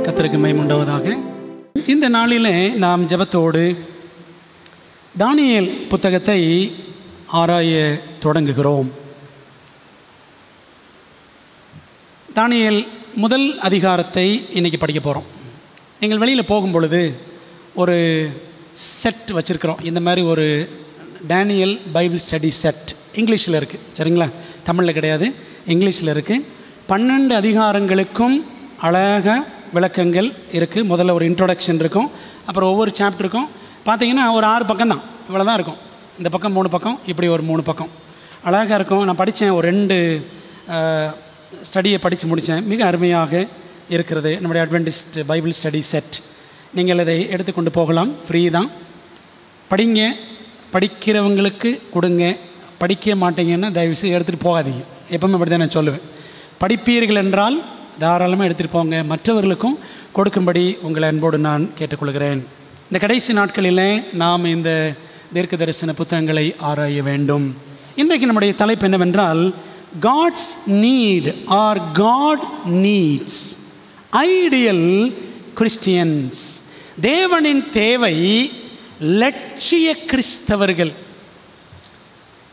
கர்த்தருக்கு மகிமை உண்டாவதாக. இந்த நாளிலே நாம் ஜெபத்தோடு தானியேல் புத்தகத்தை ஆராய தொடங்குகிறோம். தானியேல் முதல் அதிகாரத்தை இன்றைக்கி படிக்க போகிறோம். நீங்கள் வெளியில் போகும் பொழுது ஒரு செட் வச்சுருக்கிறோம். இந்த மாதிரி ஒரு டேனியல் பைபிள் ஸ்டடி செட் இங்கிலீஷில் இருக்குது, சரிங்களா? தமிழில் கிடையாது, இங்கிலீஷில் இருக்குது. 12 அதிகாரங்களுக்கும் அழகாக விளக்கங்கள் இருக்குது. முதல்ல ஒரு இன்ட்ரோடக்ஷன் இருக்கும், அப்புறம் ஒவ்வொரு சாப்டருக்கும் பார்த்திங்கன்னா ஒரு 6 பக்கம் தான், இவ்வளோ தான் இருக்கும். இந்த பக்கம் 3 பக்கம், இப்படி ஒரு 3 பக்கம் அழகாக இருக்கும். நான் படித்தேன், ஒரு 2 ஸ்டடியை படித்து முடித்தேன். மிக அருமையாக இருக்கிறது நம்முடைய அட்வென்டிஸ்ட் பைபிள் ஸ்டடி செட். நீங்கள் இதை எடுத்துக்கொண்டு போகலாம், ஃப்ரீ தான். படிங்க, படிக்கிறவங்களுக்கு கொடுங்க. படிக்க மாட்டீங்கன்னா தயவுசெய்து எடுத்துகிட்டு போகாதீங்க. எப்பவுமே அப்படி தான் நான் சொல்லுவேன். படிப்பீர்கள் என்றால் தாராளமாக எடுத்துகிட்டு போங்க, மற்றவர்களுக்கும் கொடுக்கும்படி உங்களை அன்போடு நான் கேட்டுக்கொள்கிறேன். இந்த கடைசி நாட்களில் நாம் இந்த தீர்க்க தரிசன புத்தகங்களை ஆராய வேண்டும். இன்றைக்கு நம்முடைய தலைப்பு என்னவென்றால், God's need or God needs ideal Christians. தேவனின் தேவை லட்சிய கிறிஸ்தவர்கள்.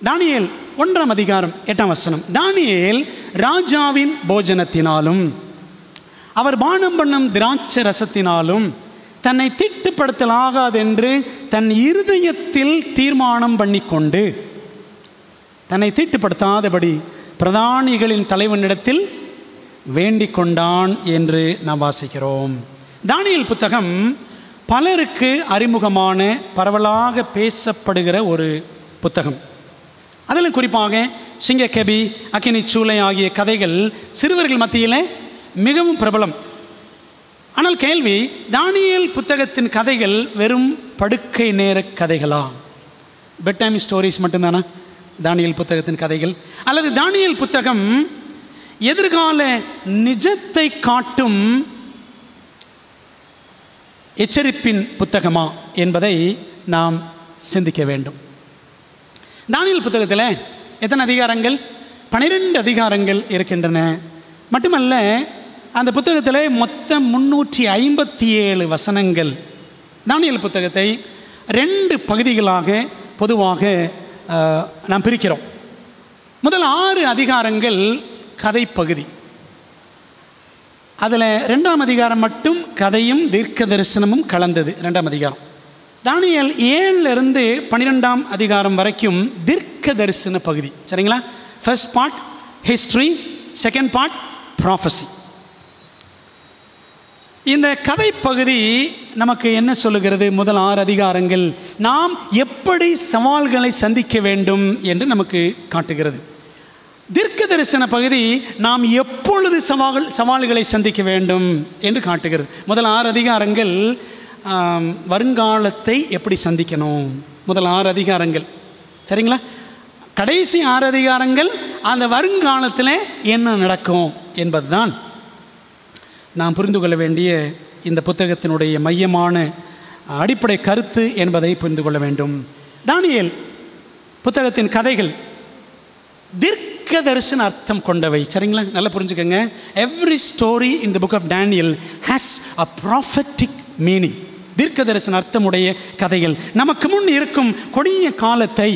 தானியேல் 1ஆம் அதிகாரம் 8ஆம் வசனம். தானியேல் ராஜாவின் போஜனத்தினாலும் அவர் பானம் பண்ணும் திராட்சை ரசத்தினாலும் தன்னை தீட்டுப்படுத்தலாகாதென்று தன் இருதயத்தில் தீர்மானம் பண்ணிக்கொண்டு தன்னை தீட்டுப்படுத்தாதபடி பிரதானிகளின் தலைவனிடத்தில் வேண்டிக் கொண்டான் என்று நாம் வாசிக்கிறோம். தானியேல் புத்தகம் பலருக்கு அறிமுகமான, பரவலாக பேசப்படுகிற ஒரு புத்தகம். அதில் குறிப்பாக சிங்கக்கெபி, அக்கினி சூளை ஆகிய கதைகள் சிறுவர்கள் மத்தியில் மிகவும் பிரபலம். ஆனால் கேள்வி, தானியேல் புத்தகத்தின் கதைகள் வெறும் படுக்கை நேர கதைகளா? பெட் டைம் ஸ்டோரிஸ் மட்டும்தானா தானியேல் புத்தகத்தின் கதைகள்? அல்லது தானியேல் புத்தகம் எதிர்கால நிஜத்தை காட்டும் எச்சரிப்பின் புத்தகமா என்பதை நாம் சிந்திக்க வேண்டும். தானியேல் புத்தகத்தில் எத்தனை அதிகாரங்கள்? 12 அதிகாரங்கள் இருக்கின்றன. மட்டுமல்ல, அந்த புத்தகத்தில் மொத்தம் 357 வசனங்கள். தானியேல் புத்தகத்தை 2 பகுதிகளாக பொதுவாக நாம் பிரிக்கிறோம். முதல் 6 அதிகாரங்கள் கதை பகுதி. அதில் 2ஆம் அதிகாரம் மட்டும் கதையும் தீர்க்க தரிசனமும் கலந்தது. 2ஆம் அதிகாரம். தானியேல் 7லிருந்து 12ஆம் அதிகாரம் வரைக்கும் தீர்க்க தரிசன பகுதி, சரிங்களா? First part history, second part prophecy. இந்த கதை பகுதி நமக்கு என்ன சொல்லுகிறது? முதல் 6 அதிகாரங்கள் நாம் எப்படி சவால்களை சந்திக்க வேண்டும் என்று நமக்கு காட்டுகிறது. தீர்க்க தரிசன பகுதி நாம் எப்பொழுது சவால்களை சந்திக்க வேண்டும் என்று காட்டுகிறது. முதல் 6 அதிகாரங்கள் வருங்காலத்தை எப்படி சந்திக்கணும், முதல் 6 அதிகாரங்கள், சரிங்களா? கடைசி 6 அதிகாரங்கள் அந்த வருங்காலத்தில் என்ன நடக்கும் என்பதுதான் நாம் புரிந்து கொள்ள வேண்டிய இந்த புத்தகத்தினுடைய மையமான அடிப்படை கருத்து என்பதை புரிந்து கொள்ள வேண்டும். தானியேல் புத்தகத்தின் கதைகள் தீர்க்க தரிசன அர்த்தம் கொண்டவை, சரிங்களா? நல்லா புரிஞ்சுக்கங்க. Every story in the book of Daniel has a prophetic meaning. தீர்க்க தரிசன அர்த்தமுடைய கதைகள் நமக்கு முன் இருக்கும் கொடிய காலத்தை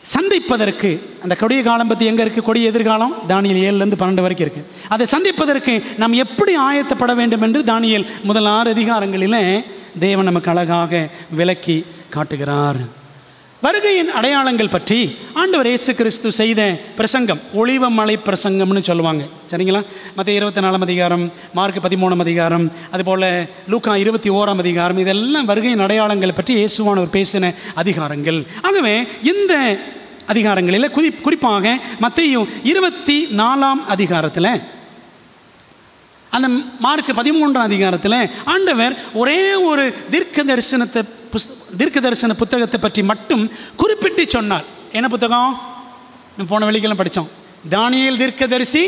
சந்திப்பதற்கு, அந்த கொடிய காலம் பற்றி எங்கே இருக்குது? கொடிய எதிர்காலம் தானியேல் 7லேருந்து 12 வரைக்கும் இருக்குது. அதை சந்திப்பதற்கு நாம் எப்படி ஆயத்தப்பட வேண்டும் என்று தானியேல் முதல் 6 அதிகாரங்களில் தேவன் நமக்கு அழகாக விளக்கி காட்டுகிறார். வருகையின் அடையாளங்கள் பற்றி ஆண்டவர் இயேசு கிறிஸ்து செய்த பிரசங்கம், ஒளிவமலை பிரசங்கம்னு சொல்லுவாங்க, சரிங்களா? மத்திய 24ஆம் அதிகாரம், மார்க் 13ஆம் அதிகாரம், அதுபோல் லூக்கா 21ஆம் அதிகாரம், இதெல்லாம் வருகையின் அடையாளங்கள் பற்றி இயேசுவானவர் பேசின அதிகாரங்கள். ஆகவே இந்த அதிகாரங்களில் குறிப்பாக மத்தேயு 24ஆம் அதிகாரத்தில், அந்த மார்க் 13ஆம் அதிகாரத்தில் ஆண்டவர் ஒரே ஒரு தீர்க்க தரிசன புத்தகத்தை பற்றி மட்டும் குறிப்பிட்டு சொன்னார். என்ன புத்தகம்? போன வெள்ளிக்கிழமை படித்தோம். தானியேல் தீர்க்கதரிசி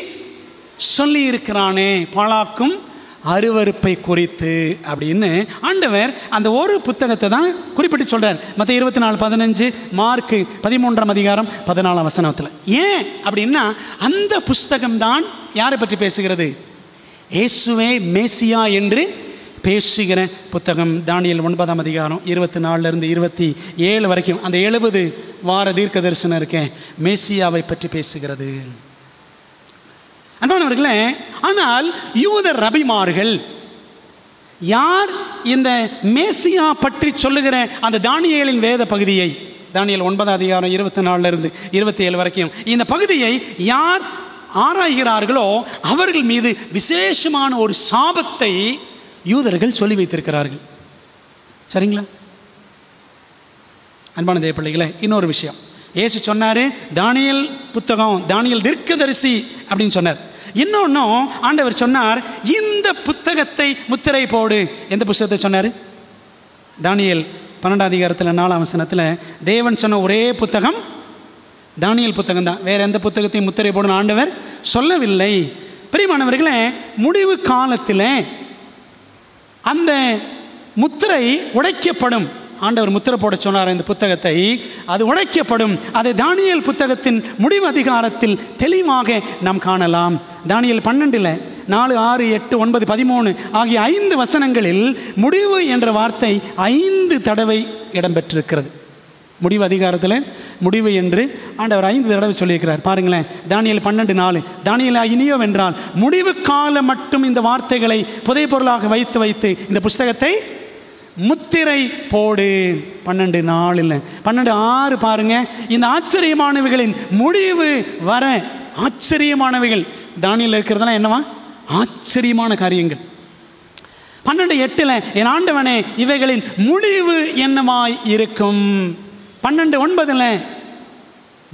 சொல்லி இருக்கிறானே பாழாக்கும் அருவருப்பை குறித்து அப்படின்னு ஆண்டவர் அந்த ஒரு புத்தகத்தை தான் குறிப்பிட்டு சொல்கிறார். மற்ற 24:15, மார்க் 13ஆம் அதிகாரம் 14ஆம் வசனத்தில். ஏன் அப்படின்னா அந்த புஸ்தகம்தான் யாரை பற்றி பேசுகிறது? இயேசுவே மேசியா என்று பேசுகிற புத்தகம். தானியேல் 9ஆம் அதிகாரம் 24 27 வரைக்கும் அந்த 70 வார தீர்க்க தரிசனம் இருக்கேன், மேசியாவை பற்றி பேசுகிறது. அன்பானவர்களே, ஆனால் யூத ரபிமார்கள் யார் இந்த மேசியா பற்றி சொல்லுகிற அந்த தானியேலின் வேத பகுதியை, தானியேல் 9ஆம் அதிகாரம் 24 27 வரைக்கும் இந்த பகுதியை யார் ஆராய்கிறார்களோ அவர்கள் மீது விசேஷமான ஒரு சாபத்தை யூதர்கள் சொல்லி வைத்திருக்கிறார்கள். சரிங்களா? அன்பான தேவ பிள்ளைகளே, இன்னொரு விஷயம், இயேசு சொன்னார் தானியேல் புத்தகம், தானியேல் தீர்க்கதரிசி அப்படின்னு சொன்னார். இன்னொன்னும் ஆண்டவர் சொன்னார், இந்த புத்தகத்தை முத்திரை போடு. எந்த புத்தகத்தை சொன்னார்? தானியேல் 12ஆம் அதிகாரத்தில் 4ஆம் வசனத்தில் தேவன் சொன்ன ஒரே புத்தகம் தானியேல் புத்தகம் தான். வேறு எந்த புத்தகத்தையும் முத்திரை போடுன்னு ஆண்டவர் சொல்லவில்லை. பிரியமானவர்களே, முடிவு காலத்தில் அந்த முத்திரை உடைக்கப்படும். ஆண்டவர் முத்திரை போட சொன்னார் இந்த புத்தகத்தை, அது உடைக்கப்படும். அதை தானியேல் புத்தகத்தின் முடிவு அதிகாரத்தில் தெளிவாக நாம் காணலாம். தானியேல் 12 4 6 8 9 13 ஆகிய 5 வசனங்களில் முடிவு என்ற வார்த்தை 5 தடவை இடம்பெற்றிருக்கிறது. முடிவு அதிகாரத்தில் முடிவு என்று ஆண்டவர் 5 தடவை சொல்லியிருக்கிறார். பாருங்களேன், தானியேல் 12 4 தானியேல் இனியோ வென்றால் முடிவு காலம் மட்டும் இந்த வார்த்தைகளை புதை பொருளாக வைத்து இந்த புஸ்தகத்தை முத்திரை போடு. 12 4 12 6 பாருங்க, இந்த ஆச்சரியமானவைகளின் முடிவு வர. ஆச்சரியமானவைகள் தானியேல் இருக்கிறதுலாம் என்னவா? ஆச்சரியமான காரியங்கள். 12 8 என் ஆண்டவனே இவைகளின் முடிவு என்னவாய் இருக்கும். 12 9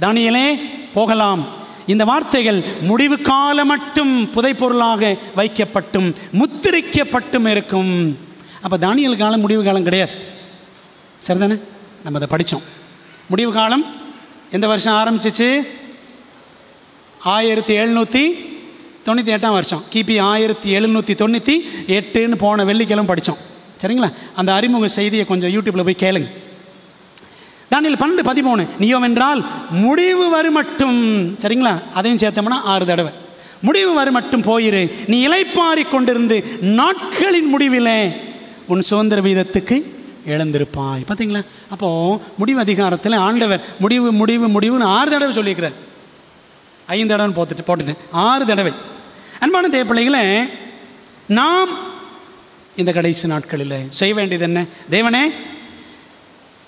தானியேலே போகலாம், இந்த வார்த்தைகள் முடிவு காலம் மட்டும் புதைப்பொருளாக வைக்கப்பட்டும் முத்திரிக்கப்பட்டும் இருக்கும். அப்போ தானியேல் காலம் முடிவு காலம் கிடையாது. சரிதானே? நம்ம அதை படித்தோம். முடிவு காலம் எந்த வருஷம் ஆரம்பிச்சிச்சு? 1798ஆம் வருஷம், கிபி 1798 போன வெள்ளிக்கிழமை படித்தோம். சரிங்களா? அந்த அறிமுக செய்தியை கொஞ்சம் யூடியூப்பில் போய் கேளுங்க. தானியேல் 12 13 நீயோ வென்றால் முடிவு வரும் மட்டும். சரிங்களா? அதையும் சேர்த்தோம்னா 6 தடவை. முடிவு வரும் மட்டும் போயிரு, நீ இளைப்பாரி கொண்டிருந்து நாட்களின் முடிவில் உன் சுதந்திர வீதத்துக்கு எழுந்திருப்பாய். பார்த்தீங்களா? அப்போது முடிவு அதிகாரத்தில் ஆண்டவர் முடிவு முடிவு முடிவுன்னு 6 தடவை சொல்லியிருக்கிறார். 5 தடவை போட்டுட்டேன், 6 தடவை. அன்பான தேவ பிள்ளைகளே, நாம் இந்த கடைசி நாட்களில் செய்ய வேண்டியது என்ன? தேவனே,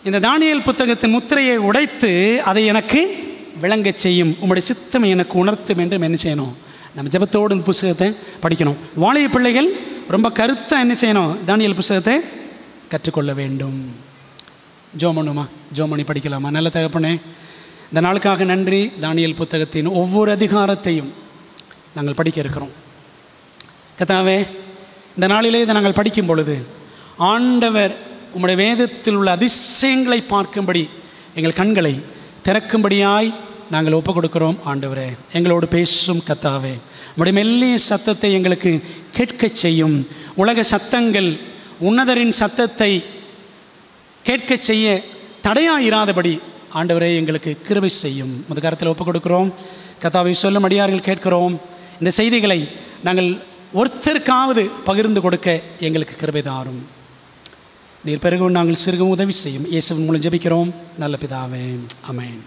இந்த தானியேல் புத்தகத்தின் முத்திரையை உடைத்து அதை எனக்கு விளங்க செய்யும், உம்முடைய சித்தம் எனக்கு உணர்த்தும் என்று என்ன செய்யணும்? நம்ம ஜெபத்தோடு இந்த புத்தகத்தை படிக்கணும். வாலிப பிள்ளைகள் ரொம்ப கருத்தாக என்ன செய்யணும்? தானியேல் புத்தகத்தை கற்றுக்கொள்ள வேண்டும். ஜோமனுமா, ஜோமணி படிக்கலாமா? நல்ல தகப்பனே, இந்த நாளுக்காக நன்றி. தானியேல் புத்தகத்தின் ஒவ்வொரு அதிகாரத்தையும் நாங்கள் படிக்க இருக்கிறோம். கர்த்தாவே, இந்த நாளிலே இதை நாங்கள் படிக்கும் பொழுது ஆண்டவர் உம்முடைய வேதத்தில் உள்ள அதிசயங்களை பார்க்கும்படி எங்கள் கண்களை திறக்கும்படியாய் நாங்கள் ஒப்புக் கொடுக்கிறோம். ஆண்டவரே, எங்களோடு பேசும் கர்த்தாவே, உம்முடைய மெல்லிய சத்தத்தை எங்களுக்கு கேட்க செய்யும். உலக சத்தங்கள் உன்னதரின் சத்தத்தை கேட்க செய்ய தடையாயிராதபடி ஆண்டவரே எங்களுக்கு கிருபை செய்யும். முத கரத்தில் ஒப்புக் கொடுக்கிறோம். கர்த்தாவை சொல்லும் அடியார்கள் கேட்கிறோம். இந்த செய்திகளை நாங்கள் ஒருத்தருக்காவது பகிர்ந்து கொடுக்க எங்களுக்கு கிருபை தாரும். நீர் பிறகு நாங்கள் சிறுகும் உதவி செய்யும். இயேசுவின் மூலம் ஜெபிக்கிறோம் நல்ல பிதாவே, ஆமென்.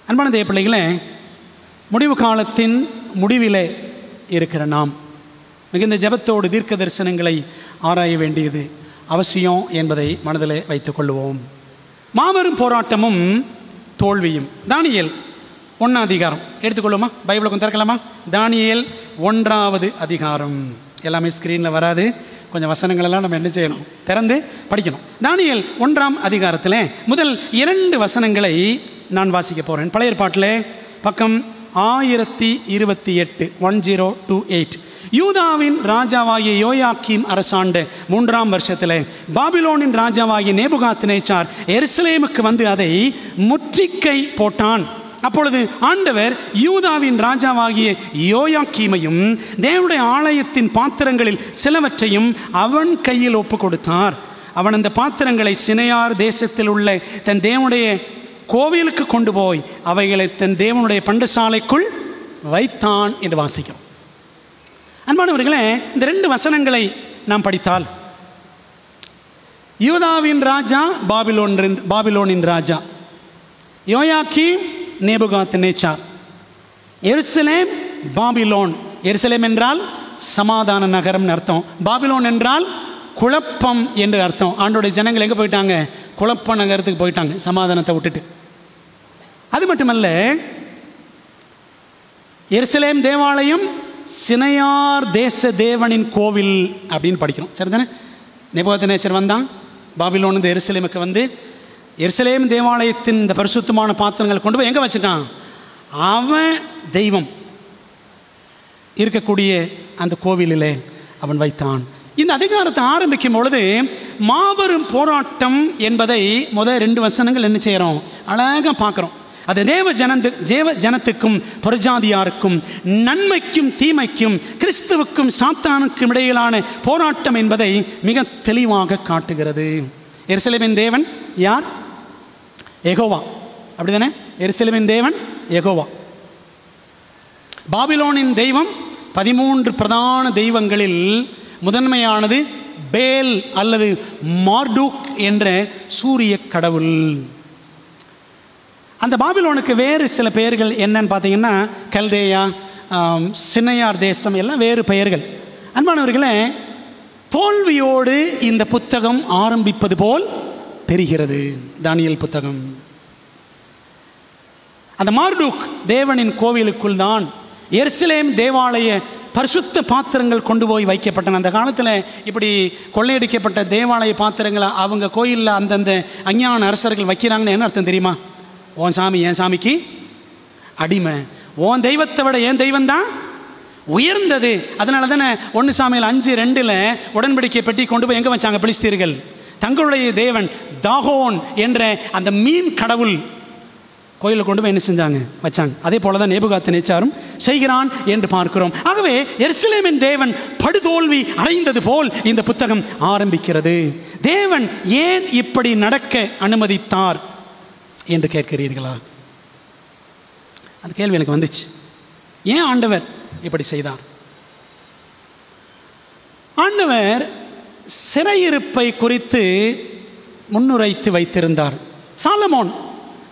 அன்பான தேவ பிள்ளைகளே, முடிவு காலத்தின் முடிவிலே இருக்கிற நாம் மிகுந்த ஜெபத்தோடு தீர்க்க தரிசனங்களை ஆராய வேண்டியது அவசியம் என்பதை மனதில் வைத்துக் கொள்வோம். மாபெரும் போராட்டமும் தோல்வியும். தானியேல் 1ஆம் அதிகாரம் எடுத்துக்கொள்ளுமா? பைபிளை கொஞ்சம் திறக்கலாமா? தானியேல் 1ஆவது அதிகாரம். எல்லாமே ஸ்க்ரீனில் வராது, கொஞ்சம் வசனங்களெல்லாம் நம்ம என்ன செய்யணும்? திறந்து படிக்கணும். தானியேல் 1ஆம் அதிகாரத்தில் முதல் 2 வசனங்களை நான் வாசிக்க போகிறேன். பழைய ஏற்பாட்டில் பக்கம் 1028 1028. யூதாவின் ராஜாவாகிய யோயாக்கீம் அரசாண்ட 3ஆம் வருஷத்தில் பாபிலோனின் ராஜாவாகிய நேபுகாத்நேச்சார் எருசலேமுக்கு வந்து அதை முற்றுகை போட்டான். அப்பொழுது ஆண்டவர் யூதாவின் ராஜாவாகிய யோயாக்கீமையும் தேவனுடைய ஆலயத்தின் பாத்திரங்களில் சிலவற்றையும் அவன் கையில் ஒப்பு கொடுத்தார். அவன் அந்த பாத்திரங்களை சினையார் தேசத்தில் உள்ள தன் தேவனுடைய கோவிலுக்கு கொண்டு போய் அவைகளை தன் தேவனுடைய பண்டசாலைக்குள் வைத்தான் என்று வாசிக்கிறோம். அன்பானவர்களே, இந்த 2 வசனங்களை நாம் படித்தால், யூதாவின் ராஜா பாபிலோனின் ராஜா, யோயாக்கீம் நேபுகாத்நேச்சார், எருசலேம் பாபிலோன். எருசலேம் என்றால் சமாதான நகரம் அர்த்தம், பாபிலோன் என்றால் குழப்பம் என்று அர்த்தம். ஆண்டோடைய ஜனங்கள் எங்கே போயிட்டாங்க? குழப்ப நகரத்துக்கு போயிட்டாங்க, சமாதானத்தை விட்டுட்டு. அது மட்டுமல்ல, எருசலேம் தேவாலயம் சினையார் தேச தேவனின் கோவில் அப்படின்னு படிக்கிறோம், சரிதானே? நேபுகாத்நேச்சர் வந்தான் பாபிலோன் இந்த எருசலேமுக்கு வந்து, எருசலேம் தேவாலயத்தின் இந்த பரிசுத்தமான பாத்திரங்களை கொண்டு போய் எங்கே வச்சுட்டான்? அவன் தெய்வம் இருக்கக்கூடிய அந்த கோவிலிலே அவன் வைத்தான். இந்த அதிகாரத்தை ஆரம்பிக்கும் பொழுது மாபெரும் போராட்டம் என்பதை முதல் 2 வசனங்கள் என்ன செய்கிறோம்? அழகாக பார்க்குறோம். அது தேவ ஜனத்துக்கும் புறஜாதியாருக்கும், நன்மைக்கும் தீமைக்கும், கிறிஸ்துவுக்கும் சாத்தானுக்கும் இடையிலான போராட்டம் என்பதை மிக தெளிவாக காட்டுகிறது. எருசலேமின் தேவன் யார்? யெகோவா, அப்படிதானே? எருசலேமின் தேவன் யெகோவா. பாபிலோனின் தெய்வம் 13 பிரதான தெய்வங்களில் முதன்மையானது பேல் அல்லது மார்டூக் என்ற சூரிய கடவுள். அந்த பாபிலோனுக்கு வேறு சில பெயர்கள் என்னன்னு பார்த்தீங்கன்னா, கல்தேயா, சினையார் தேசம், எல்லாம் வேறு பெயர்கள். அன்பானவர்களே, தோல்வியோடு இந்த புத்தகம் ஆரம்பிப்பது போல் தெரிகிறது. தானியேல் புத்தகம். அந்த மார்டூக் தேவனின் கோவிலுக்குள் தான் எருசலேம் தேவாலய பரிசுத்த பாத்திரங்கள் கொண்டு போய் வைக்கப்பட்டன. அந்த காலத்தில் இப்படி கொள்ளையடிக்கப்பட்ட தேவாலய பாத்திரங்களை அவங்க கோயிலில் அந்தந்த அஞ்ஞான அரசர்கள் வைக்கிறாங்கன்னு என்ன அர்த்தம் தெரியுமா? உன் சாமி என் சாமிக்கு அடிமை, உன் தெய்வத்தை விட என் தெய்வம் தான் உயர்ந்தது. அதனால தானே 1 சாமுவேல் 5:2 உடன்படிக்கை பெட்டி கொண்டு போய் எங்கே வச்சாங்க? பெலிஸ்தீர்கள் தங்களுடைய தேவன் தாகோன் என்ற அந்த மீன் கடவுள் கோயிலில் கொண்டு போய் என்ன செஞ்சாங்க? வச்சாங்க. அதே போல தான் நேபுகாத்நேச்சாரும் செய்கிறான் என்று பார்க்கிறோம். ஆகவே எருசலேமின் தேவன் படுதோல்வி அடைந்தது போல் இந்த புத்தகம் ஆரம்பிக்கிறது. தேவன் ஏன் இப்படி நடக்க அனுமதித்தார் என்று கேட்கிறீர்களா? அந்த கேள்வி எனக்கு வந்துச்சு. ஏன் ஆண்டவர் இப்படி செய்தார்? ஆண்டவர் சிறையிருப்பை குறித்து முன்னுரைத்து வைத்திருந்தார். சாலமோன்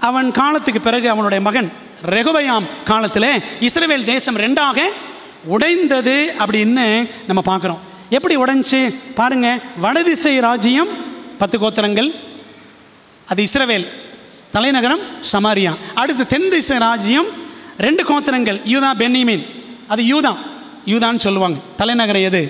அவன் காலத்துக்கு பிறகு அவனுடைய மகன் ரெகொபெயாம் காலத்தில் இஸ்ரவேல் தேசம் 2ஆக உடைந்தது அப்படின்னு நம்ம பார்க்குறோம். எப்படி உடைஞ்சு பாருங்க. வடதிசை ராஜ்யம் 10 கோத்திரங்கள், அது இஸ்ரவேல், தலைநகரம் சமாரியா. அடுத்து தென் திசை ராஜ்யம் 2 கோத்திரங்கள், யூதா பென்னியமீன், அது யூதான்னு சொல்லுவாங்க. தலைநகரம் எது?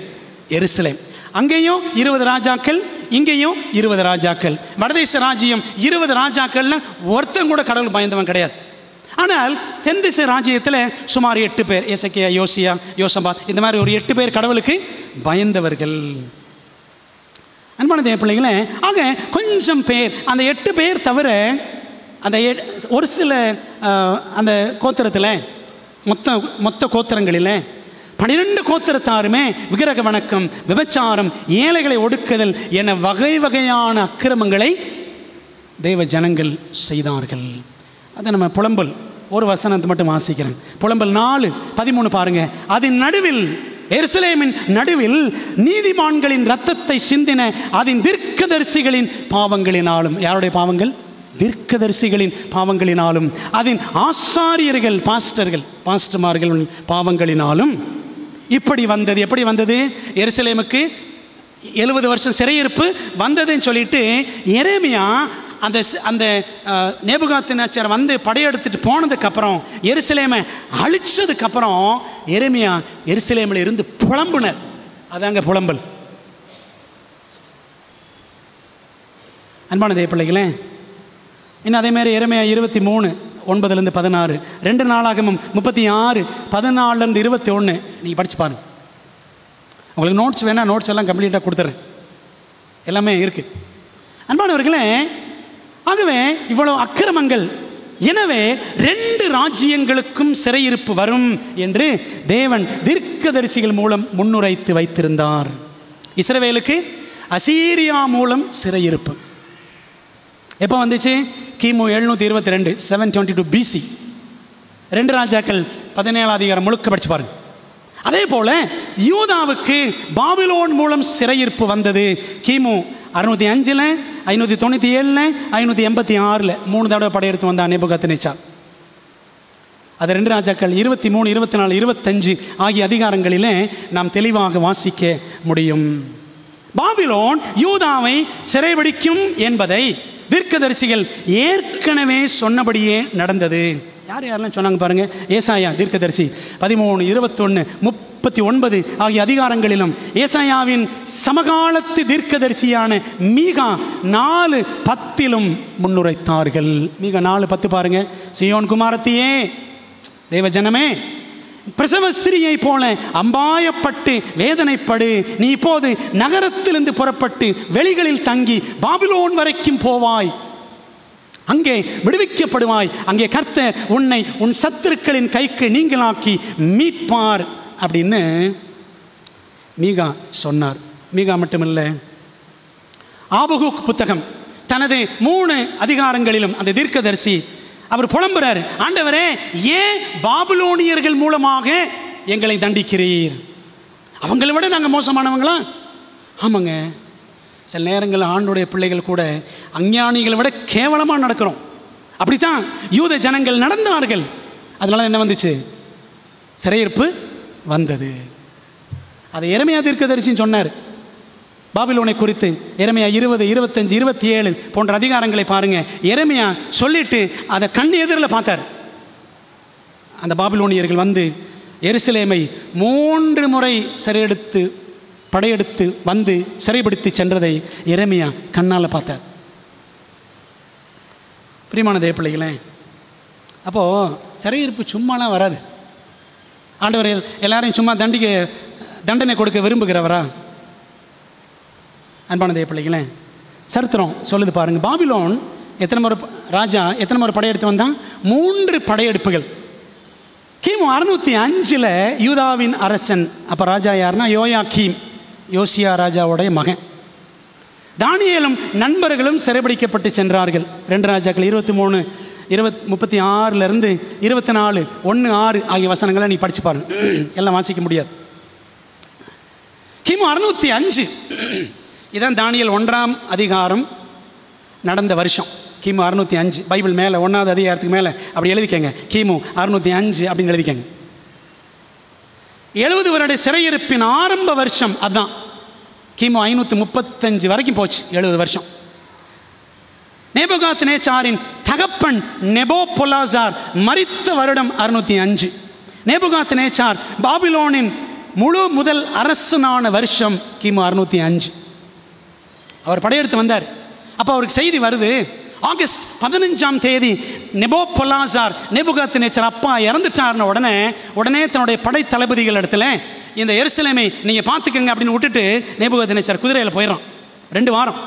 எருசலேம். அங்கேயும் 20 ராஜாக்கள், இங்கேயும் 20 ராஜாக்கள். வடதேச ராஜ்யம் 20 ராஜாக்கள்னா ஒருத்தன் கூட கடவுள் பயந்தவன் கிடையாது. ஆனால் தென் திசை ராஜ்யத்தில் சுமார் 8 பேர், எசேக்கியா, யோசியா, யோசபாத், இந்த மாதிரி ஒரு 8 பேர் கடவுளுக்கு பயந்தவர்கள். அன்பான தேவ பிள்ளைகளே, ஆக கொஞ்சம் பேர், அந்த 8 பேர் தவிர அந்த ஒரு சில அந்த கோத்திரத்தில் மொத்த கோத்திரங்களில் 12 கோத்திரத்தாருமே விக்கிரக வணக்கம், விபச்சாரம், ஏழைகளை ஒடுக்குதல் என வகை வகையான அக்கிரமங்களை தேவ ஜனங்கள் செய்தார்கள். அதை நம்ம புலம்பல் ஒரு வசனத்தை மட்டும் வாசிக்கிறேன். புலம்பல் 4:13 பாருங்க. அதன் நடுவில், எருசலேமின் நடுவில் நீதிமான்களின் இரத்தத்தை சிந்தின அதன் தீர்க்கதரிசிகளின் பாவங்களினாலும். யாருடைய பாவங்கள்? தீர்க்கதரிசிகளின் பாவங்களினாலும். அதன் ஆசாரியர்கள், பாஸ்டர்மார்கள் பாவங்களினாலும் இப்படி வந்தது. எப்படி வந்தது? எருசலேமுக்கு 70 வருஷம் சிறையிருப்பு வந்ததுன்னு சொல்லிட்டு எரேமியா அந்த நேபுகாத்நேச்சார் வந்து படையெடுத்துட்டு போனதுக்கப்புறம், எருசலேமை அழிச்சதுக்கப்புறம் எரேமியா எருசலேமில் இருந்து புலம்புனர். அதாங்க புலம்பல். அன்பான தேவ பிள்ளைகளே, இன்னும் அதேமாதிரி எரேமியா 23:9-16, 2 நாளாகமம் 36:14-21 நீங்கள் படித்து பாருங்கள். உங்களுக்கு நோட்ஸ் வேணால் நோட்ஸ் எல்லாம் கம்ப்ளீட்டாக கொடுத்துட்றேன், எல்லாமே இருக்குது. அன்பானவர்களே, ஆகவே இவ்வளோ அக்கிரமங்கள், எனவே 2 ராஜ்யங்களுக்கும் சிறையிருப்பு வரும் என்று தேவன் தீர்க்கதரிசிகள் மூலம் முன்னுரைத்து வைத்திருந்தார். இஸ்ரவேலுக்கு அசீரியா மூலம் சிறையிருப்பு எப்போ வந்துச்சு? கிமு 722, 722 BC. 2 ராஜாக்கள் 17 அதிகாரம் முழுக்க படிச்சு பாருங்க. அதே போல யூதாவுக்கு பாபிலோன் மூலம் சிறையிருப்பு வந்தது. கிமு 605, 597, 586 3 தடவை படையெடுத்து வந்தான் நேபுகாத்நேச்சார். அது 2 ராஜாக்கள் 23, 24, 25 ஆகிய அதிகாரங்களிலே நாம் தெளிவாக வாசிக்க முடியும். பாபிலோன் யூதாவை சிறைபிடிக்கும் என்பதை தீர்க்கதரிசிகள் ஏற்கனவே சொன்னபடியே நடந்தது. யாரெல்லாம் சொன்னாங்க பாருங்க. ஏசாயா தீர்க்கதரிசி 13, 21, 39 ஆகிய அதிகாரங்களிலும் ஏசாயாவின் சமகாலத்து தீர்க்கதரிசியான மீகா 4:10 முன்னுரைத்தார்கள். மீகா 4:10 பாருங்க. சீயோன் குமாரத்தியே, தேவஜனமே, பிரசவ ஸ்திரியை போல அம்பாயப்பட்டு வேதனைப்படு. நீ இப்போது நகரத்திலிருந்து புறப்பட்டு வெளிகளில் தங்கி பாபிலோன் வரைக்கும் போவாய். அங்கே விடுவிக்கப்படுவாய். அங்கே கர்த்தர் உன்னை உன் சத்துருக்களின் கைக்கு நீங்களாக்கி மீட்பார் அப்படின்னு மீகா சொன்னார். மீகா மட்டுமில்லை, ஆபகுக் புத்தகம் தனது 3 அதிகாரங்களிலும் அந்த தீர்க்கதரிசி அவர் புலம்புறார். ஆண்டவரே, ஏன் பாபிலோனியர்கள் மூலமாக எங்களை தண்டிக்கிறீர்? அவங்களை விட நாங்கள் மோசமானவங்களா? ஆமாங்க, சில நேரங்களில் ஆண்டுடைய பிள்ளைகள் கூட அஞ்ஞானிகளை விட கேவலமாக நடக்கிறோம். அப்படித்தான் யூத ஜனங்கள் நடந்தார்கள். அதனால என்ன வந்துச்சு? சிறையிருப்பு வந்தது. அதை எரேமியா தீர்க்கதரிசின்னு சொன்னார் பாபிலோனை குறித்து. எரேமியா 20, 25, 27 போன்ற அதிகாரங்களை பாருங்க. எரேமியா சொல்லிட்டு அதை கண் எதிரில் பார்த்தார். அந்த பாபிலோனியர்கள் வந்து எருசலேமை 3 முறை படையெடுத்து வந்து சிறைபிடித்து சென்றதை எரேமியா கண்ணால் பார்த்தார். பிரியமான தேவ பிள்ளைகளே, அப்போது சிறையிருப்பு சும்மாலாம் வராது. ஆண்டவர் எல்லாரையும் சும்மா தண்டனை கொடுக்க விரும்புகிறவரா? அன்பான தேவ பிள்ளைகளே, சரித்திரம் சொல்லுது பாருங்கள். பாபிலோன் எத்தனை முறை படையெடுத்து வந்தான்? 3 படையெடுப்புகள். கிமு 605 யூதாவின் அரசன், அப்போ ராஜா யாருன்னா யோயாக்கீம், யோசியா ராஜாவுடைய மகன். தானியேலும் நண்பர்களும் சிறைபிடிக்கப்பட்டு சென்றார்கள். 2 ராஜாக்கள் 23, 36 24, 1-6 ஆகிய வசனங்களை நீ படிச்சு பாருங்க. எல்லாம் வாசிக்க முடியாது. கிமு 605 இதான் தானியேல் 1ஆம் அதிகாரம் நடந்த வருஷம். கிமு 605 பைபிள் மேலே 1ஆவது அதிகாரத்துக்கு மேலே அப்படி எழுதிக்கங்க. கிமு 605 அப்படின்னு எழுதிக்கங்க. 70 வருட சிறையிருப்பின் ஆரம்ப வருஷம் அதுதான். கிமு 535 வரைக்கும் போச்சு. 70 வருஷம். நேபுகாத்நேச்சாரின் தகப்பன் நெபோபொலாசார் மரித்த வருடம் 605. நேபுகாத்நேச்சார் பாபிலோனின் முழு முதல் அரசனான வருஷம் கிமு 605. அவர் படையெடுத்து வந்தார். அப்போ அவருக்கு செய்தி வருது, ஆகஸ்ட் 15ஆம் தேதி நெபோபொலாசார் நேபுகாத்நேச்சார் அப்பா இறந்துட்டார்னு உடனே தன்னுடைய படை தளபதிகள் இடத்துல இந்த எருசலேமை நீங்கள் பார்த்துக்கங்க அப்படின்னு விட்டுட்டு நேபுகாத்நேச்சார் குதிரையில் போயிடறான். 2 வாரம்.